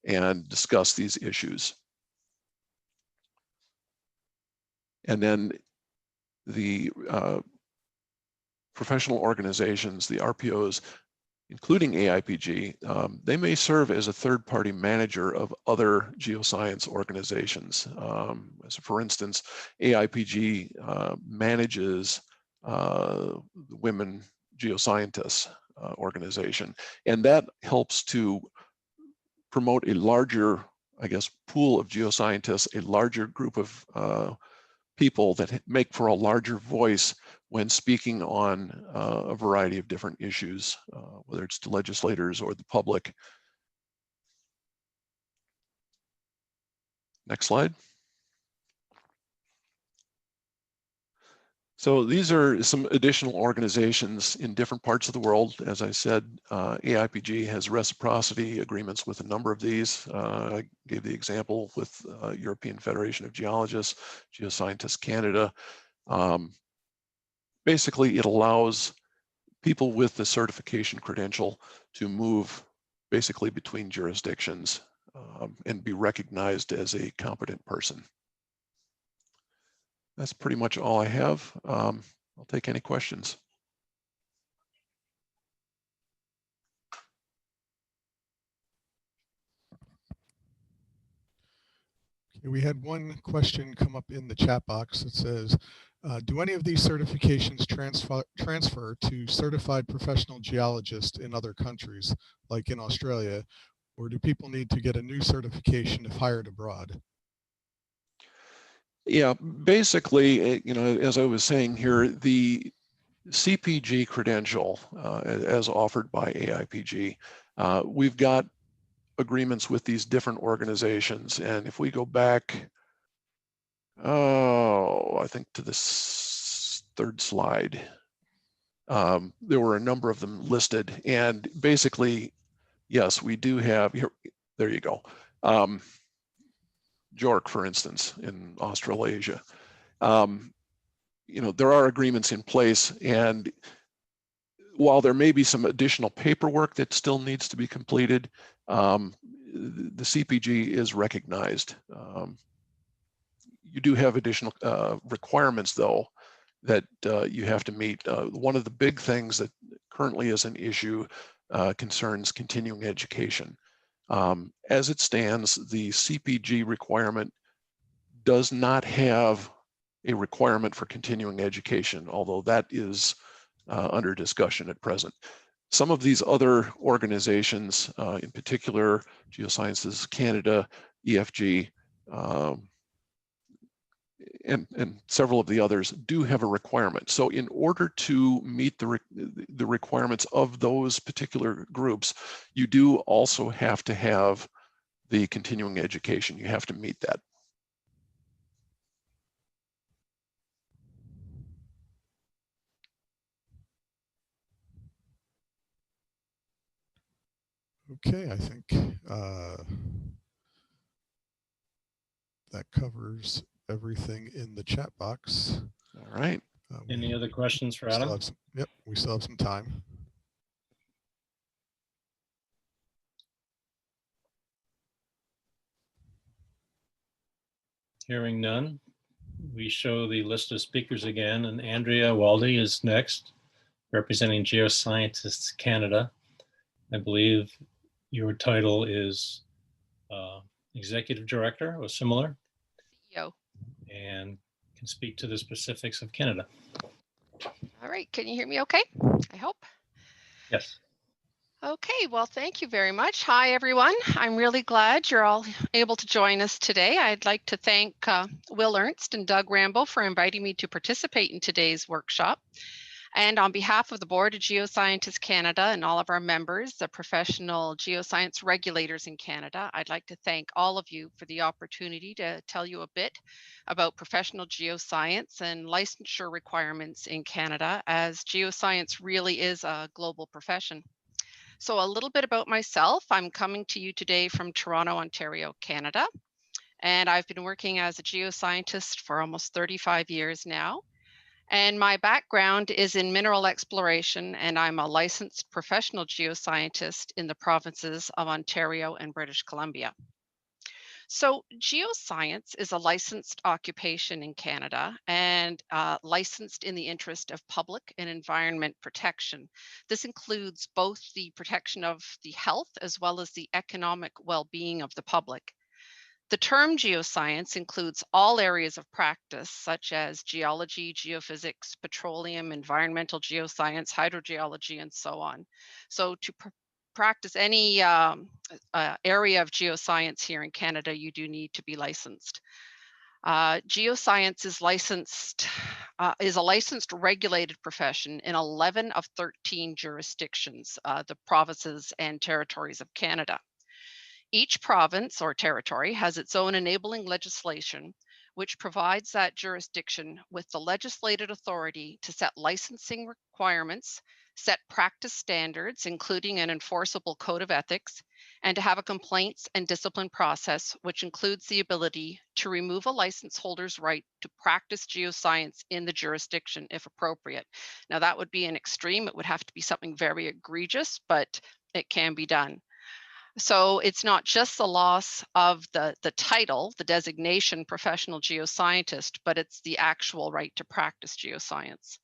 and discuss these issues. And then the professional organizations, the RPOs, including Aapg, they may serve as a third-party manager of other geoscience organizations. So for instance, Aapg manages the Women Geoscientists organization, and that helps to promote a larger, I guess, pool of geoscientists, a larger group of people that make for a larger voice when speaking on a variety of different issues, whether it's to legislators or the public. Next slide. So these are some additional organizations in different parts of the world. As I said, Aapg has reciprocity agreements with a number of these. I gave the example with European Federation of Geologists, Geoscientists Canada. Basically, it allows people with the certification credential to move basically between jurisdictions and be recognized as a competent person. That's pretty much all I have. I'll take any questions. We had one question come up in the chat box that says, do any of these certifications transfer to certified professional geologists in other countries, like in Australia, or do people need to get a new certification if hired abroad? Yeah, basically, you know, as I was saying here, the CPG credential, as offered by Aapg, we've got agreements with these different organizations, and if we go back, I think to this third slide, there were a number of them listed, and basically, yes, we do have here. There you go. JORC, for instance, in Australasia. You know, there are agreements in place, and while there may be some additional paperwork that still needs to be completed, the CPG is recognized. You do have additional requirements, though, that you have to meet. One of the big things that currently is an issue concerns continuing education. As it stands, the CPG requirement does not have a requirement for continuing education, although that is under discussion at present. Some of these other organizations, in particular, Geosciences Canada, EFG, and several of the others do have a requirement. So in order to meet the requirements of those particular groups, you do also have to have the continuing education. You have to meet that. Okay, I think that covers everything in the chat box. All right. Any other questions for Adam? Yep, we still have some time. Hearing none, we show the list of speakers again, and Andrea Waldy is next, representing Geoscientists Canada. I believe your title is Executive Director or similar. CEO. And can speak to the specifics of Canada. All right, can you hear me okay? I hope. Yes. Okay, well, thank you very much. Hi, everyone. I'm really glad you're all able to join us today. I'd like to thank Will Ernst and Doug Rambo for inviting me to participate in today's workshop. And on behalf of the Board of Geoscientists Canada and all of our members, the professional geoscience regulators in Canada, I'd like to thank all of you for the opportunity to tell you a bit about professional geoscience and licensure requirements in Canada, as geoscience really is a global profession. So a little bit about myself. I'm coming to you today from Toronto, Ontario, Canada. And I've been working as a geoscientist for almost 35 years now. And my background is in mineral exploration, and I'm a licensed professional geoscientist in the provinces of Ontario and British Columbia. So geoscience is a licensed occupation in Canada and licensed in the interest of public and environment protection. This includes both the protection of the health as well as the economic well-being of the public. The term geoscience includes all areas of practice such as geology, geophysics, petroleum, environmental geoscience, hydrogeology, and so on. So to practice any area of geoscience here in Canada, you do need to be licensed. Geoscience is a licensed regulated profession in 11 of 13 jurisdictions, the provinces and territories of Canada. Each province or territory has its own enabling legislation, which provides that jurisdiction with the legislated authority to set licensing requirements, set practice standards, including an enforceable code of ethics, and to have a complaints and discipline process, which includes the ability to remove a license holder's right to practice geoscience in the jurisdiction if appropriate. Now, that would be an extreme. It would have to be something very egregious, but it can be done. So it's not just the loss of the title, the designation professional geoscientist, but it's the actual right to practice geoscience.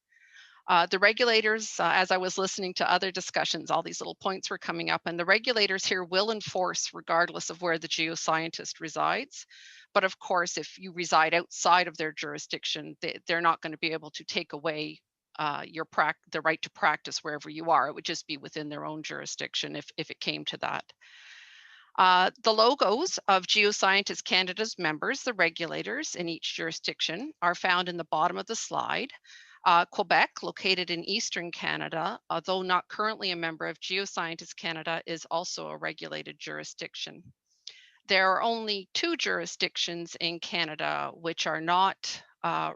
The regulators, as I was listening to other discussions, all these little points were coming up, and the regulators here will enforce regardless of where the geoscientist resides. But of course, if you reside outside of their jurisdiction, they're not going to be able to take away the right to practice wherever you are. It would just be within their own jurisdiction if it came to that. The logos of Geoscientists Canada's members, the regulators in each jurisdiction, are found in the bottom of the slide. Quebec, located in Eastern Canada, although not currently a member of Geoscientists Canada, is also a regulated jurisdiction. There are only 2 jurisdictions in Canada which are not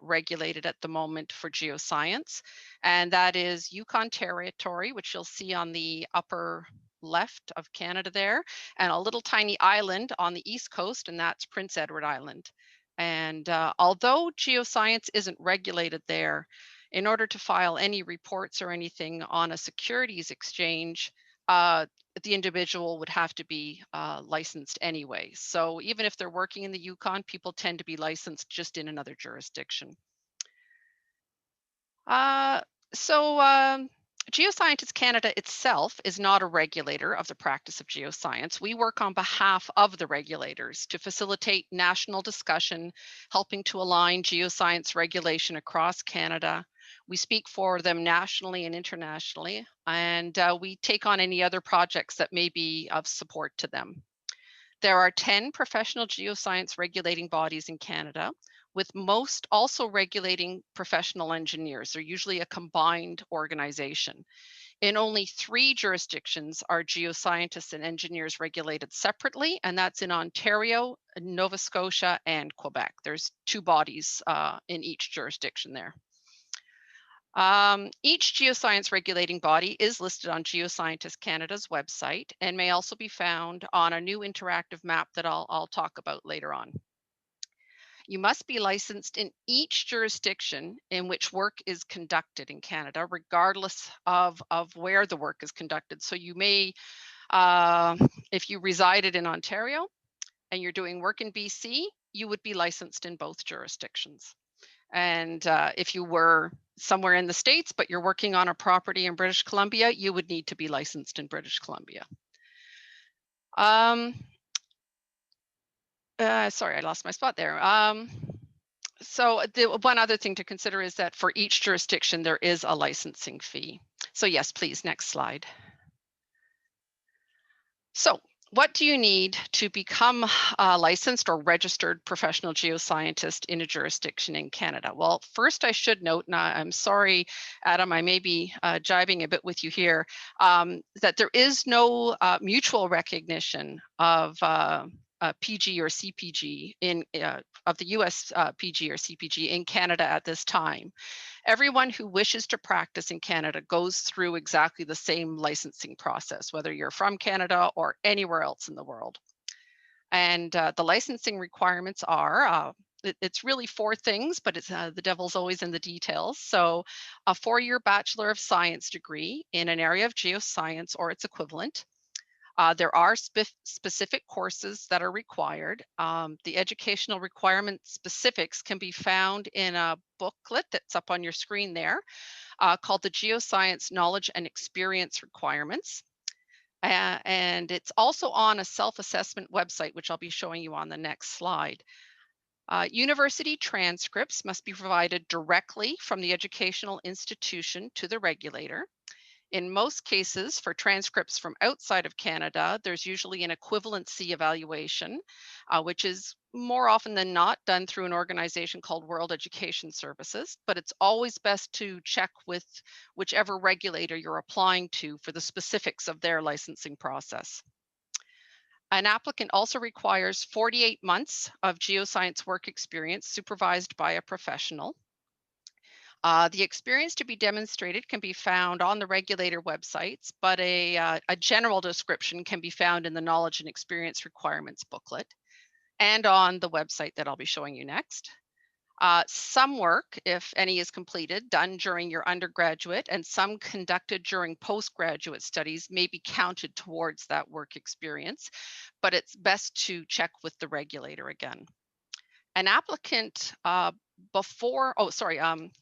regulated at the moment for geoscience, and that is Yukon Territory, which you'll see on the upper left of Canada there, and a little tiny island on the east coast, and that's Prince Edward Island. And although geoscience isn't regulated there, in order to file any reports or anything on a securities exchange, the individual would have to be licensed anyway. So even if they're working in the Yukon, people tend to be licensed just in another jurisdiction. Geoscientists Canada itself is not a regulator of the practice of geoscience. We work on behalf of the regulators to facilitate national discussion, helping to align geoscience regulation across Canada. We speak for them nationally and internationally, and we take on any other projects that may be of support to them. There are 10 professional geoscience regulating bodies in Canada, with most also regulating professional engineers. They're usually a combined organization. In only 3 jurisdictions are geoscientists and engineers regulated separately, and that's in Ontario, Nova Scotia, and Quebec. There's 2 bodies in each jurisdiction there. Each geoscience regulating body is listed on Geoscientists Canada's website and may also be found on a new interactive map that I'll talk about later on. You must be licensed in each jurisdiction in which work is conducted in Canada, regardless of where the work is conducted. So you may, if you resided in Ontario and you're doing work in BC, you would be licensed in both jurisdictions. And if you were somewhere in the States, but you're working on a property in British Columbia, you would need to be licensed in British Columbia. Sorry, I lost my spot there. So the one other thing to consider is that for each jurisdiction, there is a licensing fee. So yes, please, next slide. So what do you need to become a licensed or registered professional geoscientist in a jurisdiction in Canada? Well, first I should note, and I'm sorry, Adam, I may be jibing a bit with you here, that there is no mutual recognition of PG or CPG of the US PG or CPG in Canada at this time. Everyone who wishes to practice in Canada goes through exactly the same licensing process, whether you're from Canada or anywhere else in the world. And the licensing requirements are, it's really 4 things, but it's the devil's always in the details. So a 4-year Bachelor of Science degree in an area of geoscience or its equivalent. There are specific courses that are required. The educational requirement specifics can be found in a booklet that's up on your screen there called the Geoscience Knowledge and Experience Requirements. And it's also on a self-assessment website, which I'll be showing you on the next slide. University transcripts must be provided directly from the educational institution to the regulator. In most cases, for transcripts from outside of Canada, there's usually an equivalency evaluation, which is more often than not done through an organization called World Education Services, but it's always best to check with whichever regulator you're applying to for the specifics of their licensing process. An applicant also requires 48 months of geoscience work experience supervised by a professional. The experience to be demonstrated can be found on the regulator websites, but a general description can be found in the Knowledge and Experience Requirements booklet and on the website that I'll be showing you next. Some work, if any is completed, done during your undergraduate and some conducted during postgraduate studies may be counted towards that work experience, but it's best to check with the regulator again. An applicant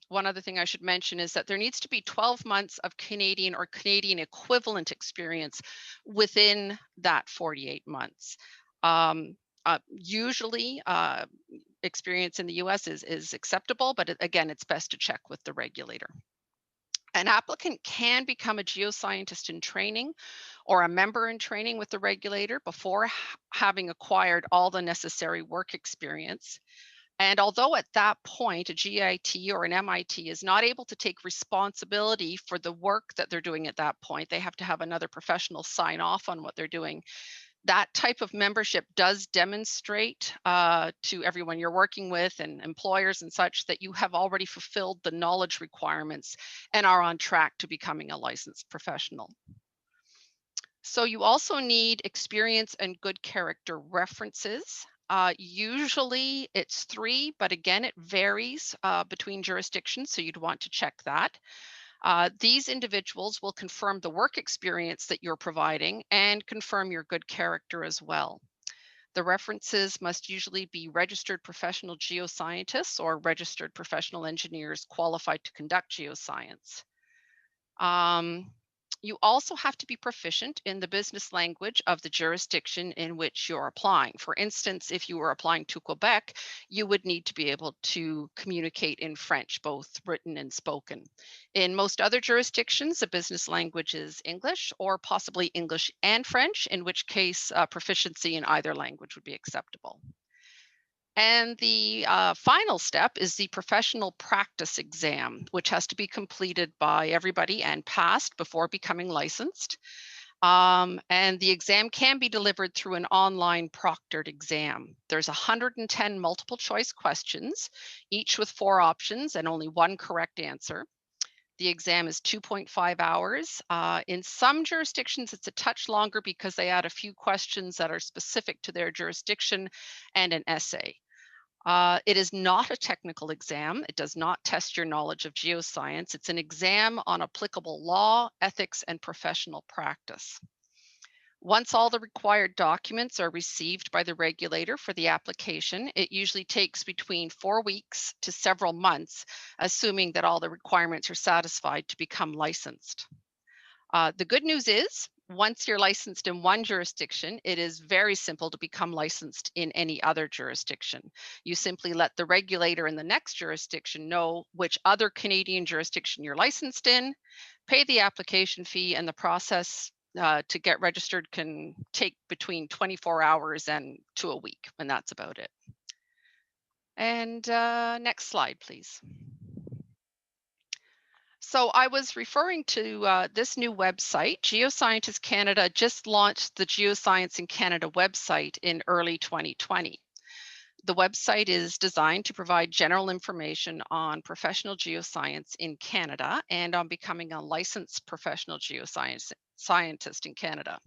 one other thing I should mention is that there needs to be 12 months of Canadian or Canadian equivalent experience within that 48 months. Usually experience in the US is acceptable, but again, it's best to check with the regulator. An applicant can become a geoscientist in training or a member in training with the regulator before having acquired all the necessary work experience. And although at that point, a GIT or an MIT is not able to take responsibility for the work that they're doing at that point, they have to have another professional sign off on what they're doing. That type of membership does demonstrate to everyone you're working with and employers and such that you have already fulfilled the knowledge requirements and are on track to becoming a licensed professional. So you also need experience and good character references. Usually it's 3, but again, it varies between jurisdictions, so you'd want to check that. These individuals will confirm the work experience that you're providing and confirm your good character as well. The references must usually be registered professional geoscientists or registered professional engineers qualified to conduct geoscience. You also have to be proficient in the business language of the jurisdiction in which you're applying. For instance, if you were applying to Quebec, you would need to be able to communicate in French, both written and spoken. In most other jurisdictions, the business language is English or possibly English and French, in which case proficiency in either language would be acceptable. And the final step is the professional practice exam, which has to be completed by everybody and passed before becoming licensed. And the exam can be delivered through an online proctored exam. There's 110 multiple choice questions, each with 4 options and only 1 correct answer. The exam is 2.5 hours. In some jurisdictions, it's a touch longer because they add a few questions that are specific to their jurisdiction and an essay. It is not a technical exam. It does not test your knowledge of geoscience. It's an exam on applicable law, ethics, and professional practice. Once all the required documents are received by the regulator for the application, it usually takes between 4 weeks to several months, assuming that all the requirements are satisfied to become licensed. The good news is, once you're licensed in one jurisdiction, it is very simple to become licensed in any other jurisdiction. You simply let the regulator in the next jurisdiction know which other Canadian jurisdiction you're licensed in, pay the application fee, and the process to get registered can take between 24 hours and to a week, and that's about it. And next slide, please. So I was referring to this new website. Geoscientists Canada just launched the Geoscience in Canada website in early 2020. The website is designed to provide general information on professional geoscience in Canada and on becoming a licensed professional scientist in Canada.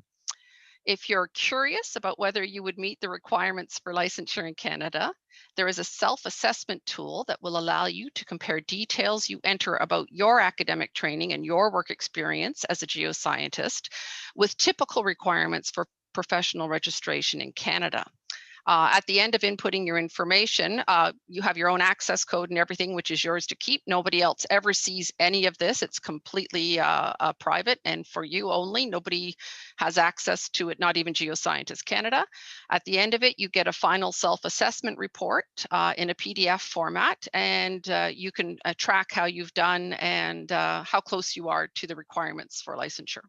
If you're curious about whether you would meet the requirements for licensure in Canada, there is a self-assessment tool that will allow you to compare details you enter about your academic training and your work experience as a geoscientist with typical requirements for professional registration in Canada. At the end of inputting your information, you have your own access code and everything, which is yours to keep. Nobody else ever sees any of this. It's completely private and for you only. Nobody has access to it, not even Geoscientists Canada. At the end of it, you get a final self-assessment report in a PDF format, and you can track how you've done and how close you are to the requirements for licensure.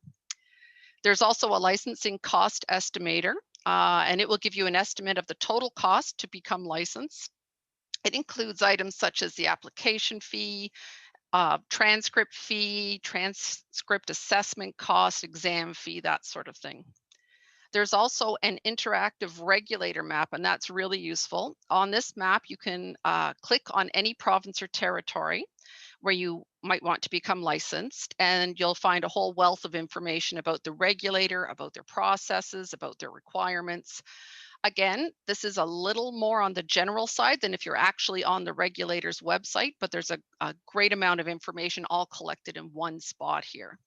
There's also a licensing cost estimator, and it will give you an estimate of the total cost to become licensed. It includes items such as the application fee, transcript fee, transcript assessment cost, exam fee, that sort of thing. There's also an interactive regulator map, and that's really useful. On this map, you can click on any province or territory where you might want to become licensed, and you'll find a whole wealth of information about the regulator, about their processes, about their requirements. Again, this is a little more on the general side than if you're actually on the regulator's website, but there's a great amount of information all collected in one spot here.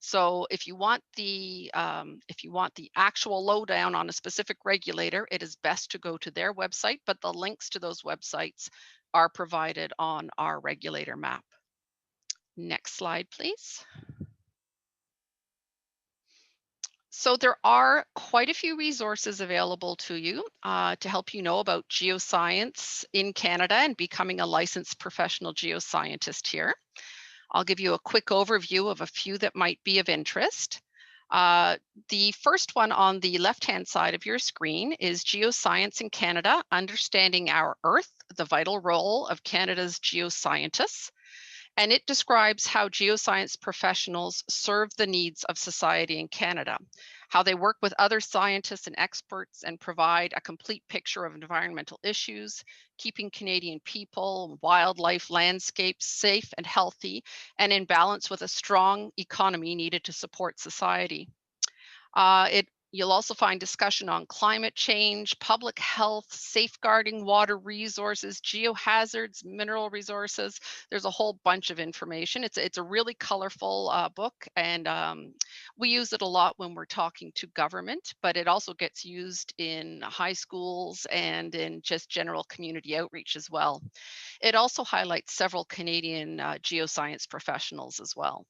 So if you want the actual lowdown on a specific regulator, it is best to go to their website, but the links to those websites are provided on our regulator map. Next slide, please. So there are quite a few resources available to you to help you know about geoscience in Canada and becoming a licensed professional geoscientist here. I'll give you a quick overview of a few that might be of interest. The first one on the left-hand side of your screen is Geoscience in Canada, Understanding Our Earth, the Vital Role of Canada's Geoscientists. And it describes how geoscience professionals serve the needs of society in Canada, how they work with other scientists and experts and provide a complete picture of environmental issues, keeping Canadian people, wildlife, landscapes safe and healthy, and in balance with a strong economy needed to support society. You'll also find discussion on climate change, public health, safeguarding water resources, geohazards, mineral resources. There's a whole bunch of information. It's a really colorful book, and we use it a lot when we're talking to government, but it also gets used in high schools and in just general community outreach as well. It also highlights several Canadian geoscience professionals as well.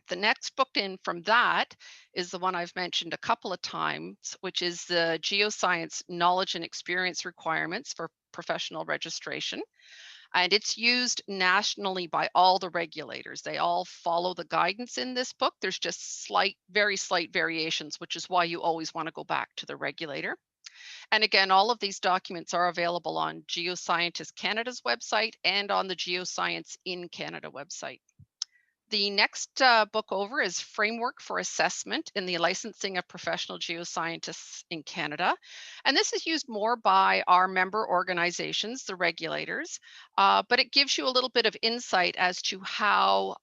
The next book in from that is the one I've mentioned a couple of times, which is the Geoscience Knowledge and Experience Requirements for Professional Registration. And it's used nationally by all the regulators. They all follow the guidance in this book. There's just very slight variations, which is why you always want to go back to the regulator. And again, all of these documents are available on Geoscientists Canada's website and on the Geoscience in Canada website. The next book over is Framework for Assessment in the Licensing of Professional Geoscientists in Canada. And this is used more by our member organizations, the regulators, but it gives you a little bit of insight as to how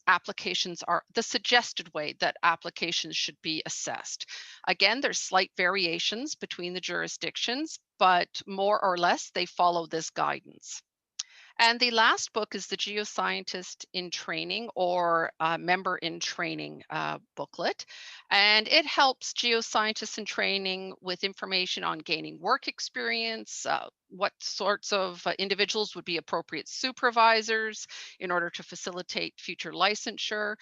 applications are, the suggested way that applications should be assessed. Again, there's slight variations between the jurisdictions, but more or less they follow this guidance. And the last book is the Geoscientist in Training or Member in Training booklet. And it helps geoscientists in training with information on gaining work experience, what sorts of individuals would be appropriate supervisors in order to facilitate future licensure.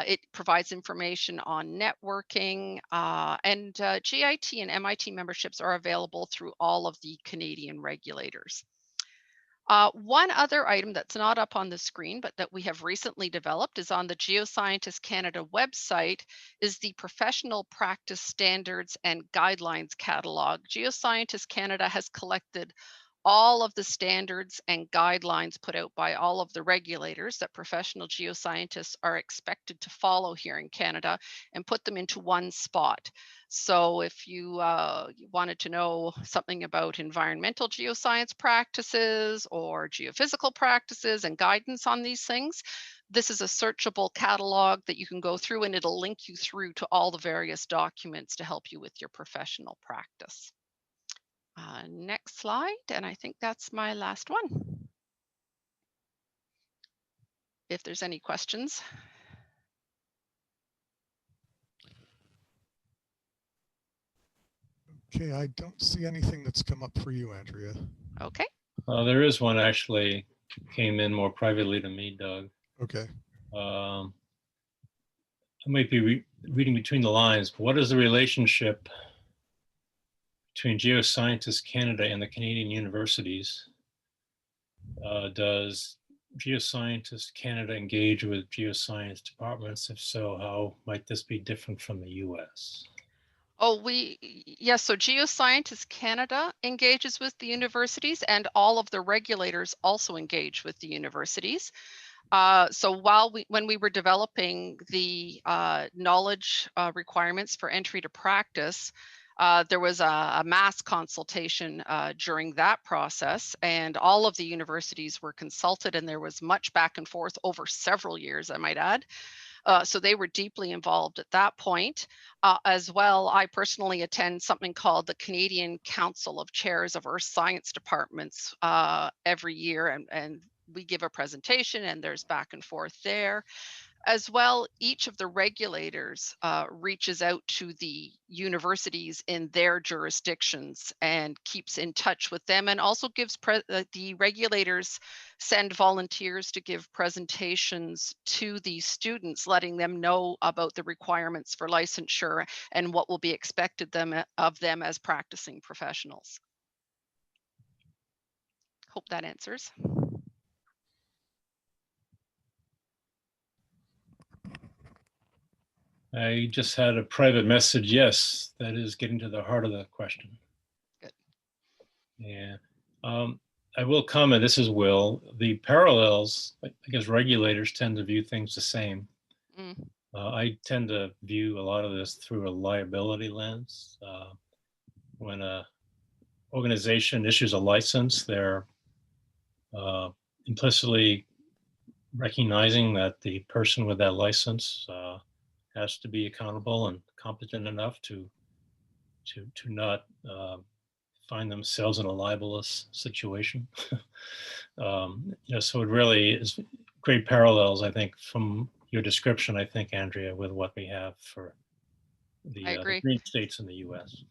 It provides information on networking, and GIT and MIT memberships are available through all of the Canadian regulators. One other item that's not up on the screen, but that we have recently developed is on the Geoscientists Canada website, is the Professional Practice Standards and Guidelines Catalog. Geoscientists Canada has collected all of the standards and guidelines put out by all of the regulators that professional geoscientists are expected to follow here in Canada and put them into one spot. So if you wanted to know something about environmental geoscience practices or geophysical practices and guidance on these things, this is a searchable catalog that you can go through, and it'll link you through to all the various documents to help you with your professional practice. Next slide, and I think that's my last one. If there's any questions. Okay, I don't see anything that's come up for you, Andrea. Okay. There is one actually came in more privately to me, Doug. Okay. I might be reading between the lines, but what is the relationship between Geoscientists Canada and the Canadian universities? Does Geoscientists Canada engage with geoscience departments? If so, how might this be different from the US? Oh, yes, so Geoscientists Canada engages with the universities, and all of the regulators also engage with the universities. So when we were developing the knowledge requirements for entry to practice, there was a mass consultation during that process, and all of the universities were consulted, and there was much back and forth over several years, I might add. So they were deeply involved at that point. As well, I personally attend something called the Canadian Council of Chairs of Earth Science Departments every year, and we give a presentation, and there's back and forth there. As well, each of the regulators reaches out to the universities in their jurisdictions and keeps in touch with them, and also gives the regulators send volunteers to give presentations to the students, letting them know about the requirements for licensure and what will be expected of them as practicing professionals. Hope that answers. I just had a private message. Yes, that is getting to the heart of the question. Good. Yeah. I will comment, this is Will. The parallels, I guess regulators tend to view things the same. Mm. I tend to view a lot of this through a liability lens. When a organization issues a license, they're implicitly recognizing that the person with that license has to be accountable and competent enough to not find themselves in a libelous situation. So it really is great parallels, I think, from your description, I think, Andrea, with what we have for the green states in the US.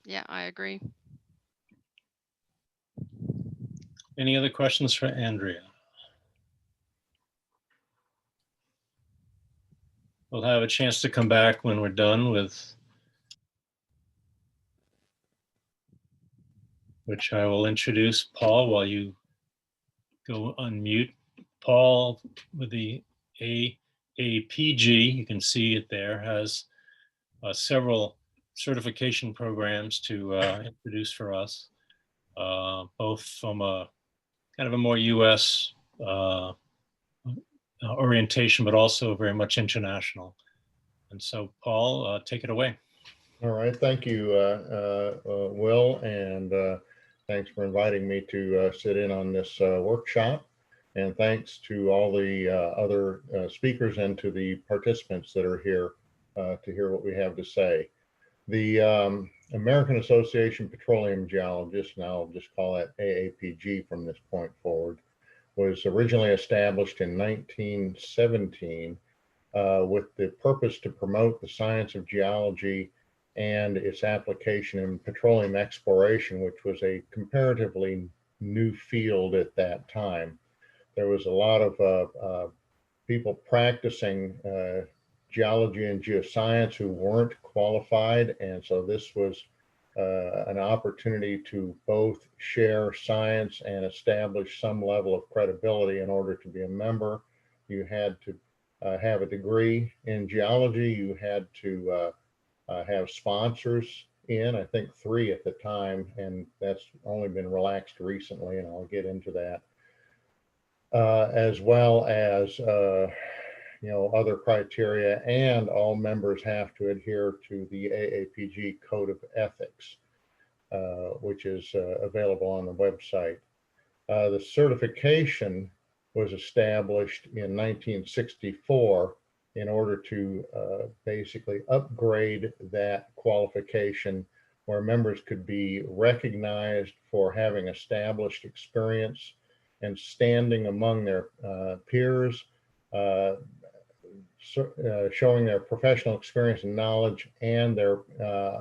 Yeah, I agree. Any other questions for Andrea? We'll have a chance to come back when we're done with which I will introduce Paul while you go unmute. Paul with the Aapg, you can see it there, has several certification programs to introduce for us, both from a kind of a more US orientation, but also very much international. And so Paul, take it away. All right, thank you, Will, and thanks for inviting me to sit in on this workshop. And thanks to all the other speakers and to the participants that are here to hear what we have to say. The American Association of Petroleum Geologists, and I'll just call that AAPG from this point forward, was originally established in 1917 with the purpose to promote the science of geology and its application in petroleum exploration, which was a comparatively new field at that time. There was a lot of people practicing geology and geoscience who weren't qualified, and so this was an opportunity to both share science and establish some level of credibility. In order to be a member, you had to have a degree in geology, you had to have sponsors in, I think 3 at the time, and that's only been relaxed recently, and I'll get into that. As well as, other criteria, and all members have to adhere to the Aapg Code of Ethics, which is available on the website. The certification was established in 1964 in order to basically upgrade that qualification, where members could be recognized for having established experience and standing among their peers, showing their professional experience and knowledge, and they're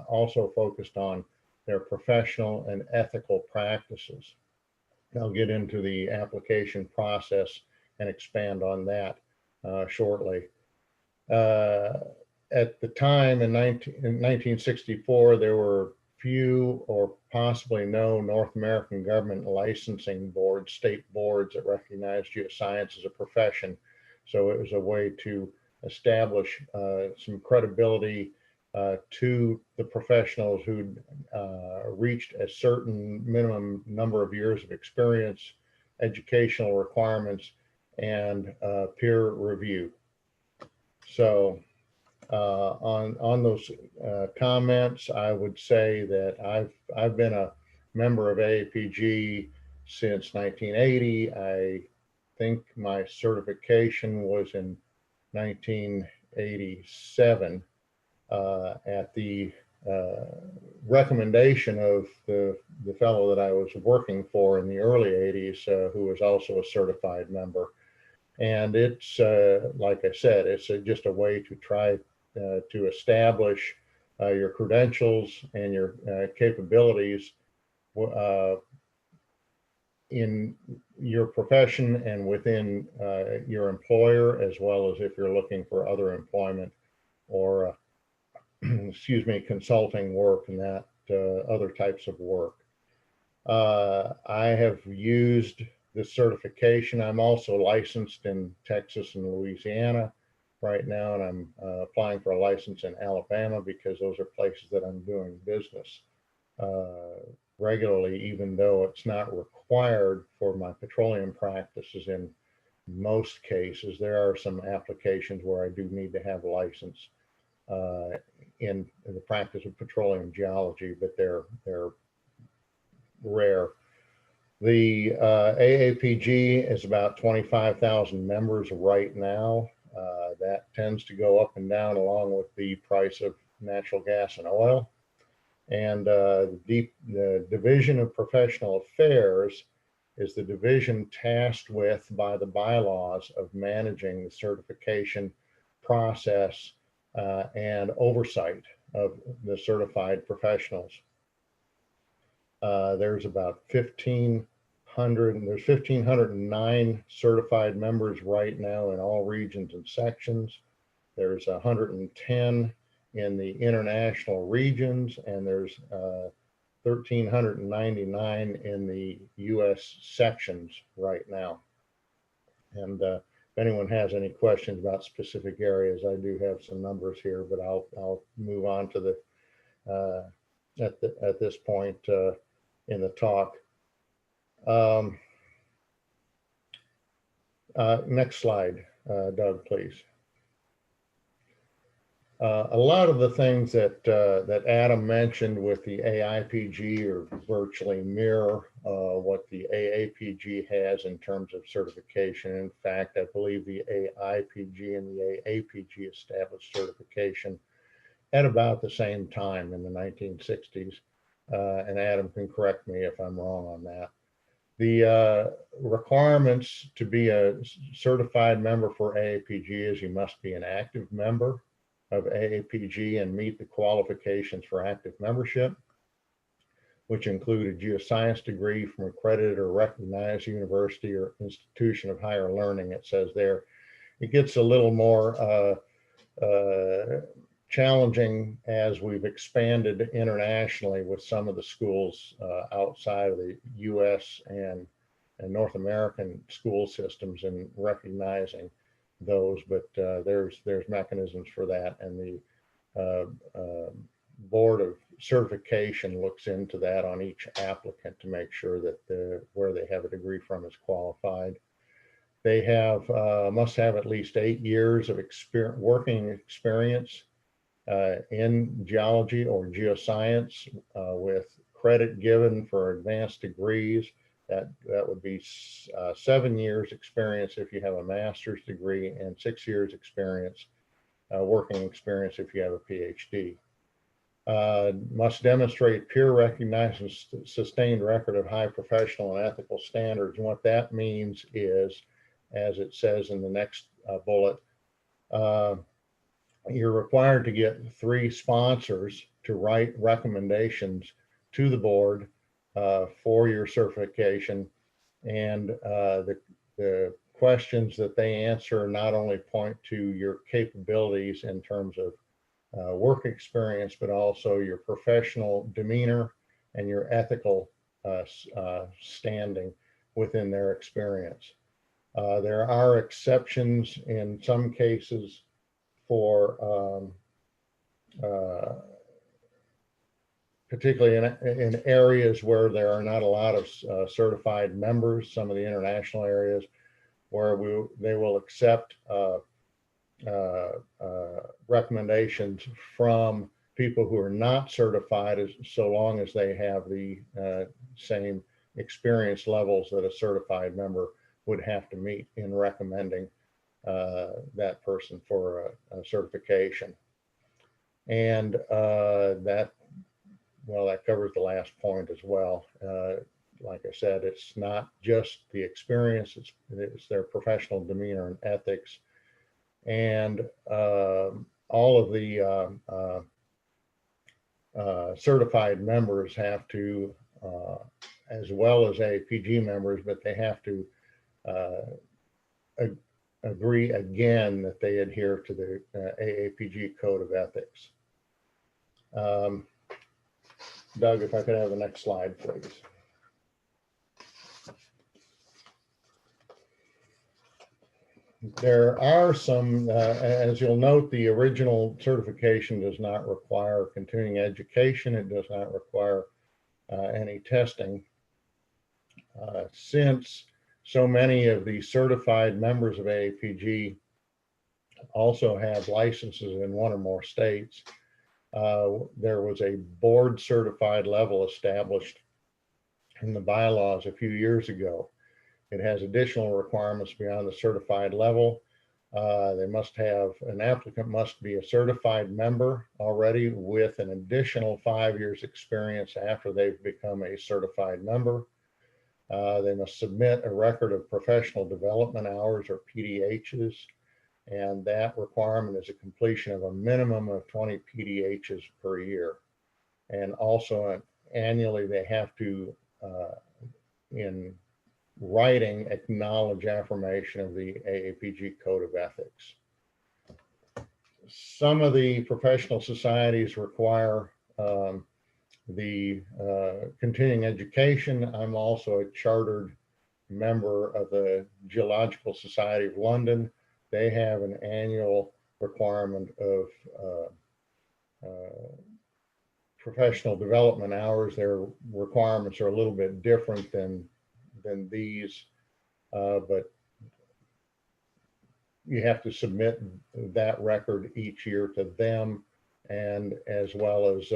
also focused on their professional and ethical practices. I'll get into the application process and expand on that shortly. At the time in 1964, there were few or possibly no North American government licensing boards, state boards that recognized geoscience as a profession. So it was a way to establish some credibility to the professionals who'd reached a certain minimum number of years of experience, educational requirements, and peer review. So on those comments, I would say that I've been a member of Aapg since 1980. I think my certification was in 1987 at the recommendation of the fellow that I was working for in the early 80s, who was also a certified member. And it's, like I said, it's just a way to try to establish your credentials and your capabilities in your profession and within your employer, as well as if you're looking for other employment or, excuse me, consulting work and that other types of work. I have used this certification. I'm also licensed in Texas and Louisiana right now, and I'm applying for a license in Alabama because those are places that I'm doing business regularly, even though it's not required for my petroleum practices in most cases. There are some applications where I do need to have a license in the practice of petroleum geology, but they're rare. The Aapg is about 25,000 members right now. That tends to go up and down along with the price of natural gas and oil. And the Division of Professional Affairs is the division tasked with, by the bylaws, of managing the certification process and oversight of the certified professionals. There's about 1,500, and there's 1,509 certified members right now in all regions and sections. There's 110 in the international regions, and there's 1,399 in the US sections right now. And if anyone has any questions about specific areas, I do have some numbers here, but I'll move on to the at this point in the talk. Next slide, Doug, please. A lot of the things that that Adam mentioned with the Aapg are virtually mirror what the Aapg has in terms of certification. In fact, I believe the Aapg and the Aapg established certification at about the same time in the 1960s. And Adam can correct me if I'm wrong on that. The requirements to be a certified member for Aapg is you must be an active member of Aapg and meet the qualifications for active membership, which include a geoscience degree from accredited or recognized university or institution of higher learning. It says there. It gets a little more challenging as we've expanded internationally with some of the schools outside of the US and North American school systems and recognizing those, but there's mechanisms for that, and the Board of Certification looks into that on each applicant to make sure that where they have a degree from is qualified. They must have at least 8 years of working experience in geology or geoscience with credit given for advanced degrees. That would be 7 years experience if you have a master's degree and 6 years experience, working experience if you have a PhD. Must demonstrate peer recognized and sustained record of high professional and ethical standards. And what that means is, as it says in the next bullet, you're required to get 3 sponsors to write recommendations to the board for your certification. And the questions that they answer not only point to your capabilities in terms of work experience, but also your professional demeanor and your ethical standing within their experience. There are exceptions in some cases for particularly in areas where there are not a lot of certified members, some of the international areas where they will accept recommendations from people who are not certified, so long as they have the same experience levels that a certified member would have to meet in recommending that person for a certification. And that covers the last point as well. Like I said, it's not just the experience, it's their professional demeanor and ethics. And all of the certified members have to, as well as Aapg members, but they have to agree again that they adhere to the Aapg Code of Ethics. Doug, if I could have the next slide, please. There are some, as you'll note, the original certification does not require continuing education. It does not require any testing. Since so many of the certified members of Aapg also have licenses in 1 or more states, there was a board certified level established in the bylaws a few years ago. It has additional requirements beyond the certified level. An applicant must be a certified member already with an additional 5 years experience after they've become a certified member. They must submit a record of professional development hours, or PDHs, and that requirement is a completion of a minimum of 20 PDHs per year. And also annually they have to, in writing, acknowledge affirmation of the Aapg Code of Ethics. Some of the professional societies require the continuing education. I'm also a chartered member of the Geological Society of London. They have an annual requirement of professional development hours. Their requirements are a little bit different than these, but you have to submit that record each year to them, and as well as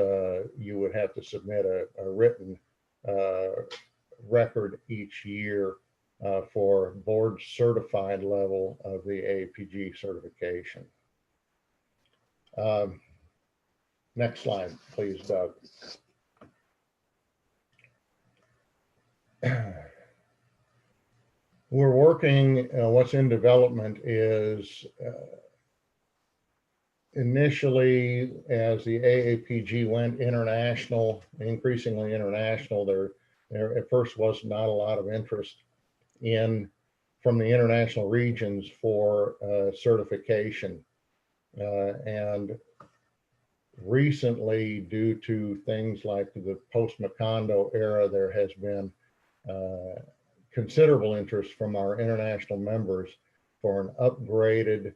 you would have to submit a written record each year for board certified level of the Aapg certification. Next slide, please, Doug. We're working, what's in development is initially, as the Aapg went international, increasingly international, there at first was not a lot of interest from the international regions for certification. And recently, due to things like the post-Macondo era, there has been considerable interest from our international members for an upgraded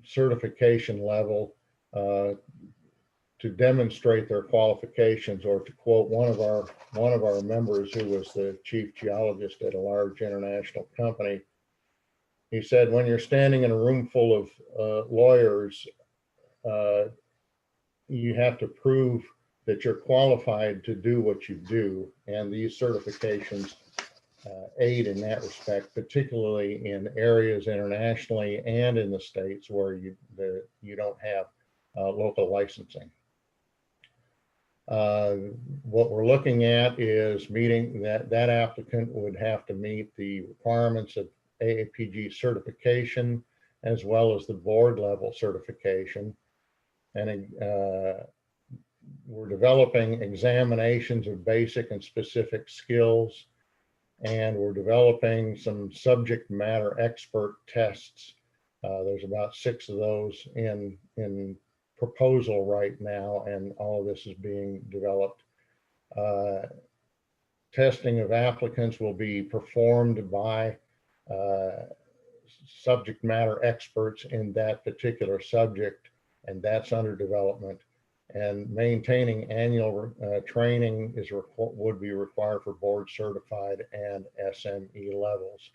certification level to demonstrate their qualifications, or to quote one of our members who was the chief geologist at a large international company. He said, when you're standing in a room full of lawyers, you have to prove that you're qualified to do what you do, and these certifications aid in that respect, particularly in areas internationally and in the States where you don't have local licensing. What we're looking at is meeting that applicant would have to meet the requirements of Aapg certification as well as the board level certification. And we're developing examinations of basic and specific skills, and we're developing some subject matter expert tests. There's about 6 of those in proposal right now, and all of this is being developed. Testing of applicants will be performed by subject matter experts in that particular subject, and that's under development. And maintaining annual training would be required for board certified and SME levels.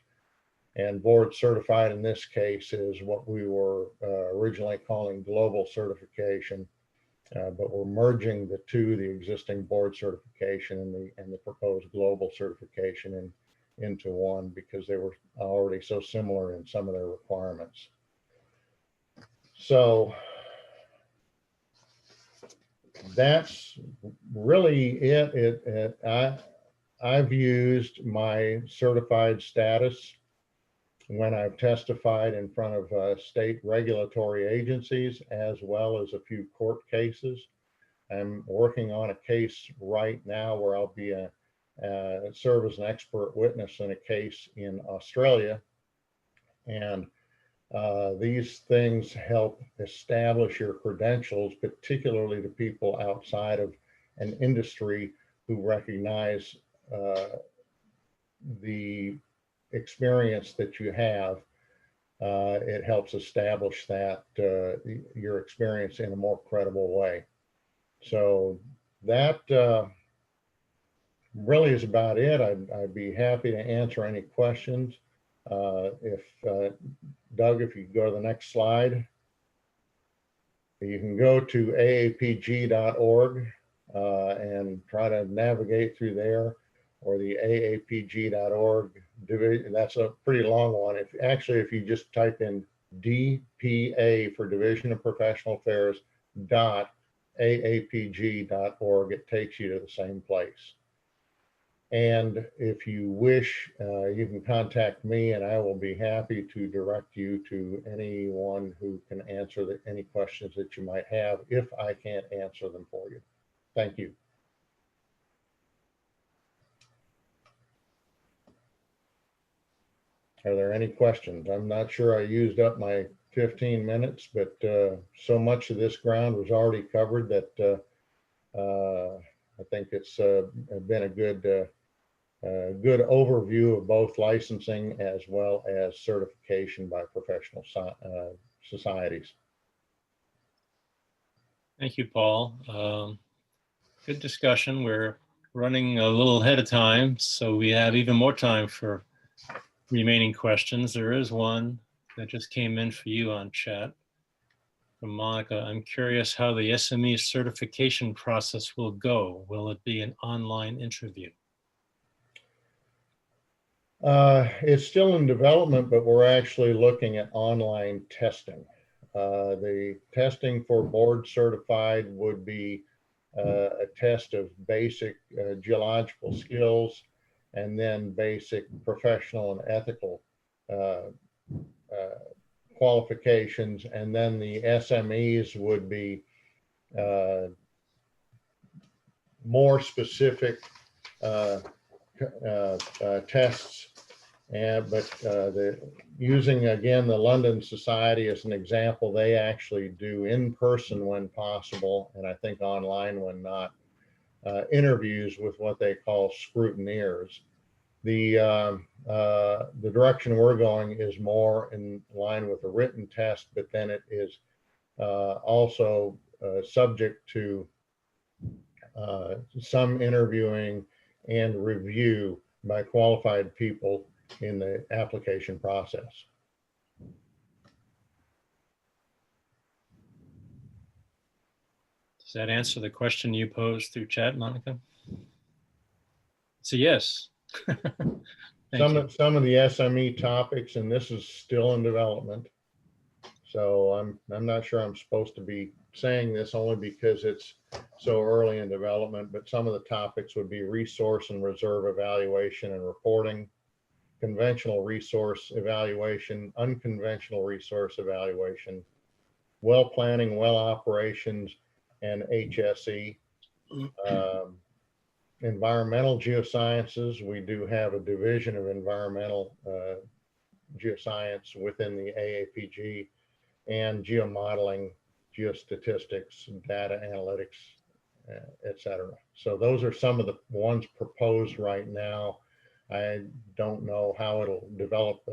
And board certified in this case is what we were originally calling global certification, but we're merging the two, the existing board certification and the proposed global certification into one, because they were already so similar in some of their requirements. So that's really it. I've used my certified status when I've testified in front of state regulatory agencies, as well as a few court cases. I'm working on a case right now where I'll be serve as an expert witness in a case in Australia. And these things help establish your credentials, particularly to people outside of an industry who recognize the experience that you have. It helps establish that your experience in a more credible way. So that really is about it. I'd be happy to answer any questions. If Doug, if you go to the next slide, you can go to aapg.org and try to navigate through there, or the aapg.org division. That's a pretty long one. If you just type in DPA for Division of Professional Affairs .aapg.org, it takes you to the same place. And if you wish, you can contact me, and I will be happy to direct you to anyone who can answer any questions that you might have, if I can't answer them for you. Thank you. Are there any questions? I'm not sure I used up my 15 minutes, but so much of this ground was already covered that I think it's been a good overview of both licensing as well as certification by professional societies. Thank you, Paul. Good discussion. We're running a little ahead of time, so we have even more time for remaining questions. There is one that just came in for you on chat from Monica. I'm curious how the SME certification process will go. Will it be an online interview? It's still in development, but we're actually looking at online testing. The testing for board certified would be a test of basic geological skills, and then basic professional and ethical qualifications. And then the SMEs would be more specific tests. Using again the London Society as an example, they actually do in person when possible, and I think online when not, interviews with what they call scrutineers. The direction we're going is more in line with a written test, but then it is also subject to some interviewing and review by qualified people in the application process. Does that answer the question you posed through chat, Monica? It's a yes. Some of the SME topics, and this is still in development. So I'm not sure I'm supposed to be saying this only because it's so early in development, but some of the topics would be resource and reserve evaluation and reporting, conventional resource evaluation, unconventional resource evaluation, well planning, well operations, and HSE. Environmental geosciences, we do have a division of environmental geoscience within the Aapg, and geomodeling, geostatistics, data analytics, et cetera. So those are some of the ones proposed right now. I don't know how it'll develop,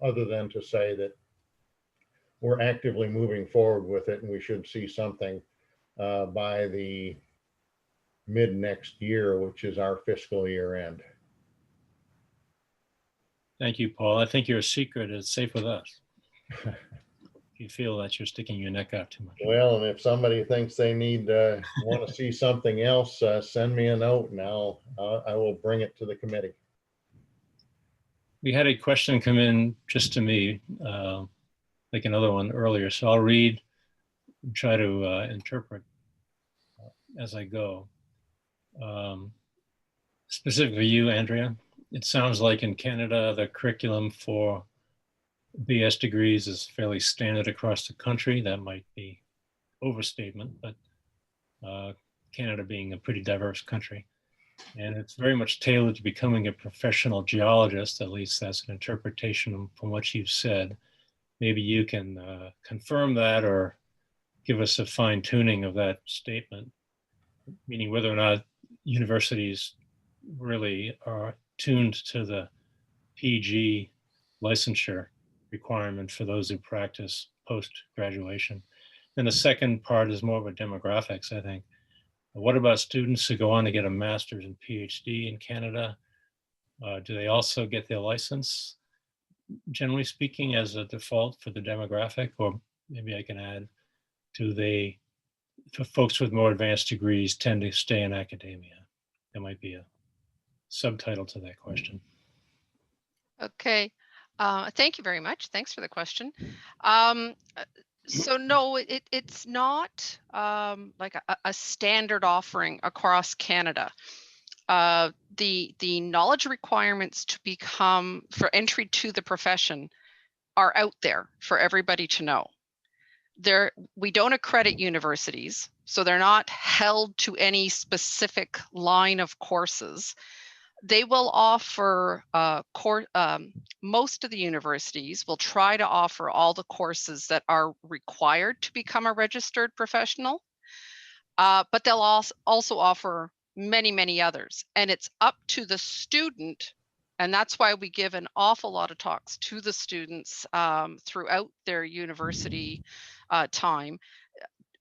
other than to say that we're actively moving forward with it, and we should see something by the mid next year, which is our fiscal year end. Thank you, Paul. I think your secret is safe with us. If you feel that you're sticking your neck out too much. Well, and if somebody thinks they need want to see something else, send me a note, and I will bring it to the committee. We had a question come in just to me, like another one earlier, so I'll read and try to interpret as I go. Specifically you, Andrea, it sounds like in Canada, the curriculum for BS degrees is fairly standard across the country. That might be overstatement, but Canada being a pretty diverse country. And it's very much tailored to becoming a professional geologist, at least that's an interpretation from what you've said. Maybe you can confirm that or give us a fine tuning of that statement, meaning whether or not universities really are tuned to the PG licensure requirement for those who practice post-graduation. Then the second part is more of a demographics, I think. What about students who go on to get a master's and PhD in Canada? Do they also get their license, generally speaking, as a default for the demographic? Or maybe I can add, for folks with more advanced degrees tend to stay in academia? There might be a subtitle to that question. Okay, thank you very much. Thanks for the question. So no, it's not like a standard offering across Canada. The knowledge requirements to become for entry to the profession are out there for everybody to know. We don't accredit universities, so they're not held to any specific line of courses. They will offer most of the universities will try to offer all the courses that are required to become a registered professional, but they'll also offer many others. And it's up to the student, and that's why we give an awful lot of talks to the students throughout their university time.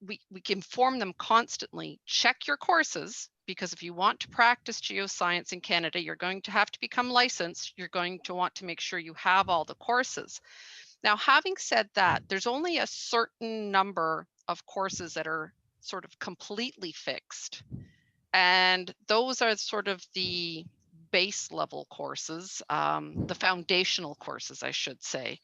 We inform them constantly, check your courses, because if you want to practice geoscience in Canada, you're going to have to become licensed. You're going to want to make sure you have all the courses. Now, having said that, there's only a certain number of courses that are sort of completely fixed. And those are sort of the base level courses, the foundational courses, I should say.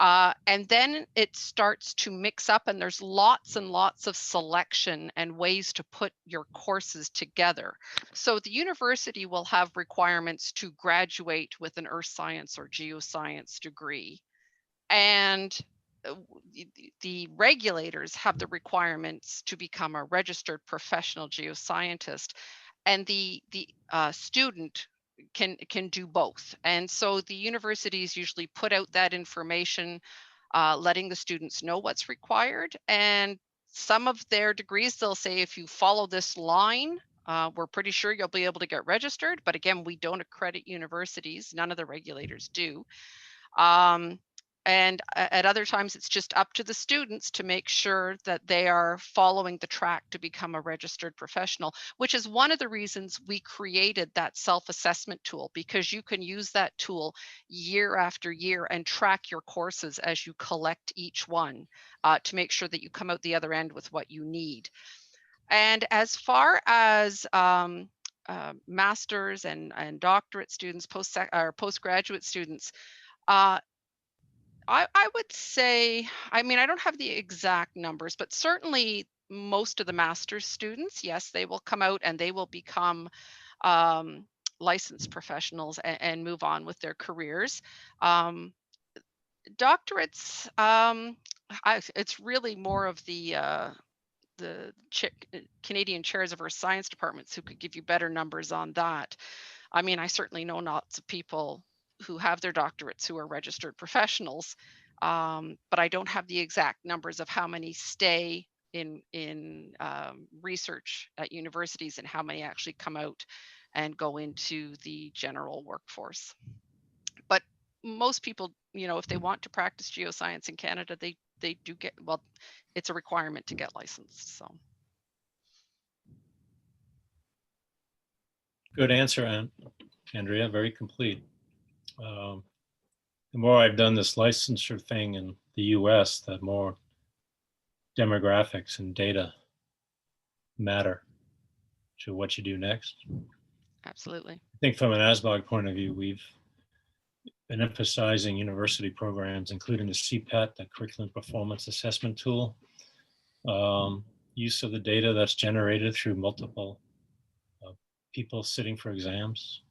And then it starts to mix up, and there's lots and lots of selection and ways to put your courses together. So the university will have requirements to graduate with an earth science or geoscience degree. And the regulators have the requirements to become a registered professional geoscientist. And the student can do both. And so the universities usually put out that information, letting the students know what's required. And some of their degrees, they'll say, if you follow this line, we're pretty sure you'll be able to get registered. But again, we don't accredit universities. None of the regulators do. And at other times, it's just up to the students to make sure that they are following the track to become a registered professional, which is one of the reasons we created that self-assessment tool, because you can use that tool year after year and track your courses as you collect each one to make sure that you come out the other end with what you need. And as far as master's and doctorate students, postgraduate students, I would say, I mean, I don't have the exact numbers, but certainly most of the master's students, yes, they will come out and they will become licensed professionals and move on with their careers. Doctorates, it's really more of the Canadian chairs of our science departments who could give you better numbers on that. I mean, I certainly know lots of people who have their doctorates who are registered professionals, but I don't have the exact numbers of how many stay in research at universities and how many actually come out and go into the general workforce. But most people, you know, if they want to practice geoscience in Canada, they do get, well, it's a requirement to get licensed. So. Good answer, Andrea, very complete. The more I've done this licensure thing in the US, the more demographics and data matter to what you do next. Absolutely. I think from an Asbog point of view, we've been emphasizing university programs, including the CPAT, the Curriculum Performance Assessment Tool, use of the data that's generated through multiple people sitting for exams,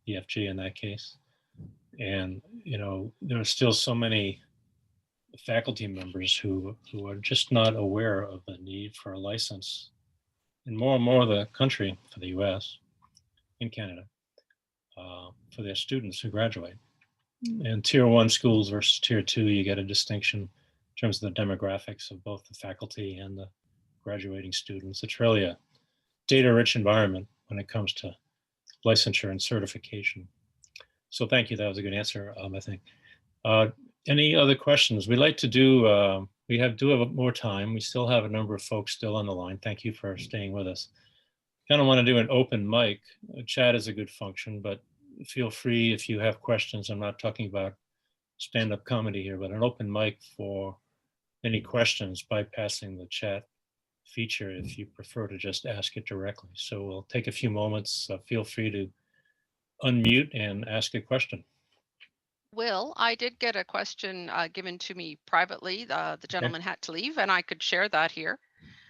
EFG in that case. And, you know, there are still so many faculty members who are just not aware of the need for a license in more and more of the country, for the US and Canada, for their students who graduate. And tier 1 schools versus tier 2, you get a distinction in terms of the demographics of both the faculty and the graduating students. It's really a data-rich environment when it comes to licensure and certification. So thank you, that was a good answer, I think. Any other questions? We'd like to do, we do have more time. We still have a number of folks still on the line. Thank you for staying with us. Kind of want to do an open mic. Chat is a good function, but feel free if you have questions. I'm not talking about stand-up comedy here, but an open mic for any questions, bypassing the chat feature if you prefer to just ask it directly. So we'll take a few moments. Feel free to unmute and ask a question. Will, I did get a question given to me privately. The gentleman had to leave, and I could share that here.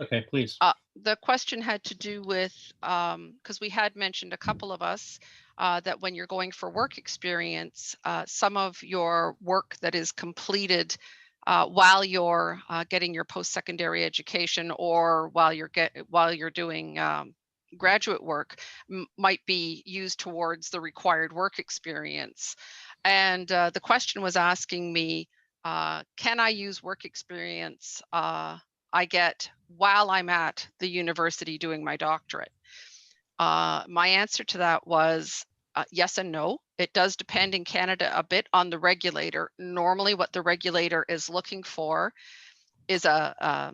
Okay, please. The question had to do with, because we had mentioned, a couple of us, that when you're going for work experience, some of your work that is completed while you're getting your post-secondary education, or while you're doing graduate work, might be used towards the required work experience. And the question was asking me, can I use work experience I get while I'm at the university doing my doctorate? My answer to that was yes and no. It does depend in Canada a bit on the regulator. Normally what the regulator is looking for is a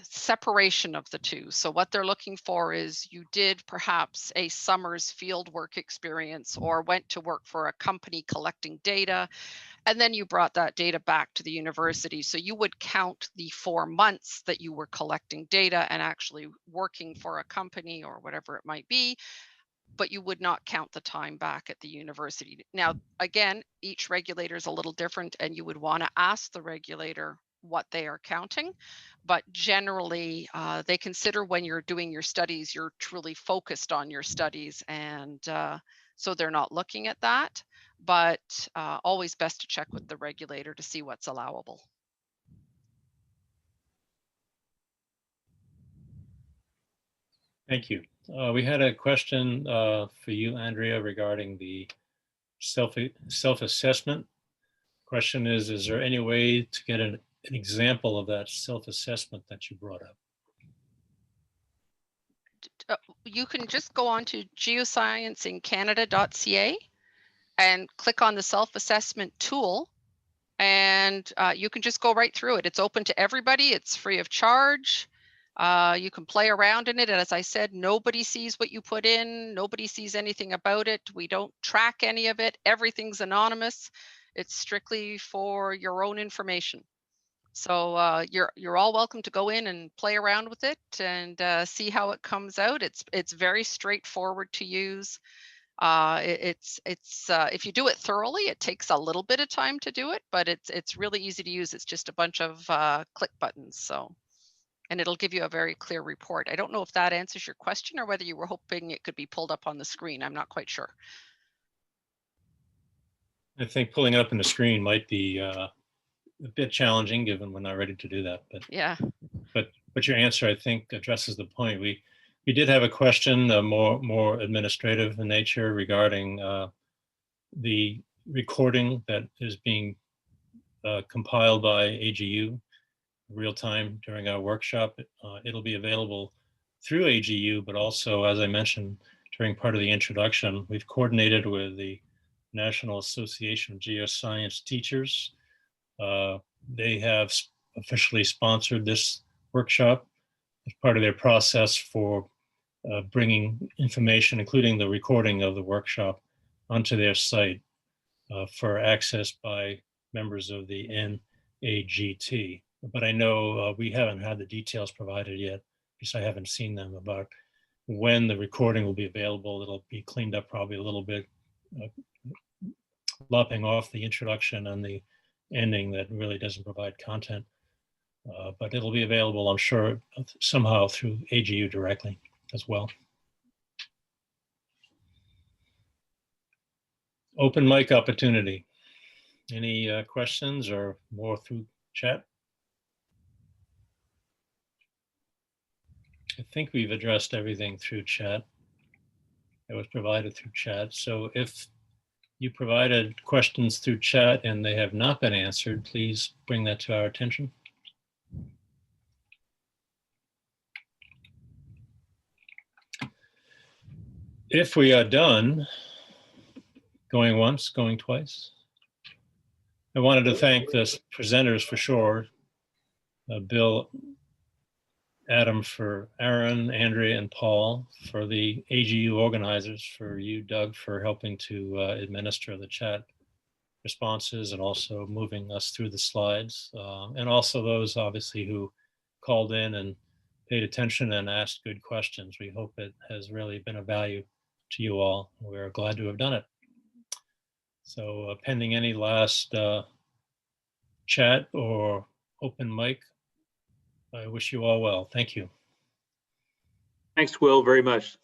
separation of the two. So what they're looking for is you did perhaps a summer's field work experience, or went to work for a company collecting data, and then you brought that data back to the university. So you would count the 4 months that you were collecting data and actually working for a company or whatever it might be, but you would not count the time back at the university. Now, again, each regulator is a little different, and you would want to ask the regulator what they are counting. But generally, they consider when you're doing your studies, you're truly focused on your studies, and so they're not looking at that. But always best to check with the regulator to see what's allowable. Thank you. We had a question for you, Andrea, regarding the self-assessment. Question is there any way to get an example of that self-assessment that you brought up? You can just go on to geoscienceincanada.ca and click on the self-assessment tool, and you can just go right through it. It's open to everybody. It's free of charge. You can play around in it. And as I said, nobody sees what you put in. Nobody sees anything about it. We don't track any of it. Everything's anonymous. It's strictly for your own information. So you're all welcome to go in and play around with it and see how it comes out. It's very straightforward to use. If you do it thoroughly, it takes a little bit of time to do it, but it's really easy to use. It's just a bunch of click buttons. So, and it'll give you a very clear report. I don't know if that answers your question or whether you were hoping it could be pulled up on the screen. I'm not quite sure. I think pulling it up on the screen might be a bit challenging, given we're not ready to do that. But Yeah. But your answer, I think, addresses the point. We did have a question, more administrative in nature, regarding the recording that is being compiled by AGU real time during our workshop. It'll be available through AGU, but also, as I mentioned during part of the introduction, we've coordinated with the National Association of Geoscience Teachers. They have officially sponsored this workshop as part of their process for bringing information, including the recording of the workshop, onto their site for access by members of the NAGT. But I know we haven't had the details provided yet, because I haven't seen them, about when the recording will be available. It'll be cleaned up probably a little bit, lopping off the introduction and the ending that really doesn't provide content. But it'll be available, I'm sure, somehow through AGU directly as well. Open mic opportunity. Any questions or more through chat? I think we've addressed everything through chat that was provided through chat. So if you provided questions through chat and they have not been answered, please bring that to our attention. If we are done, going once, going twice, I wanted to thank the presenters for sure, Bill, Adam, for Aaron, Andrea, and Paul, for the AGU organizers, for you, Doug, for helping to administer the chat responses and also moving us through the slides, and also those obviously who called in and paid attention and asked good questions. We hope it has really been of value to you all. We're glad to have done it. So pending any last chat or open mic, I wish you all well. Thank you. Thanks, Will, very much.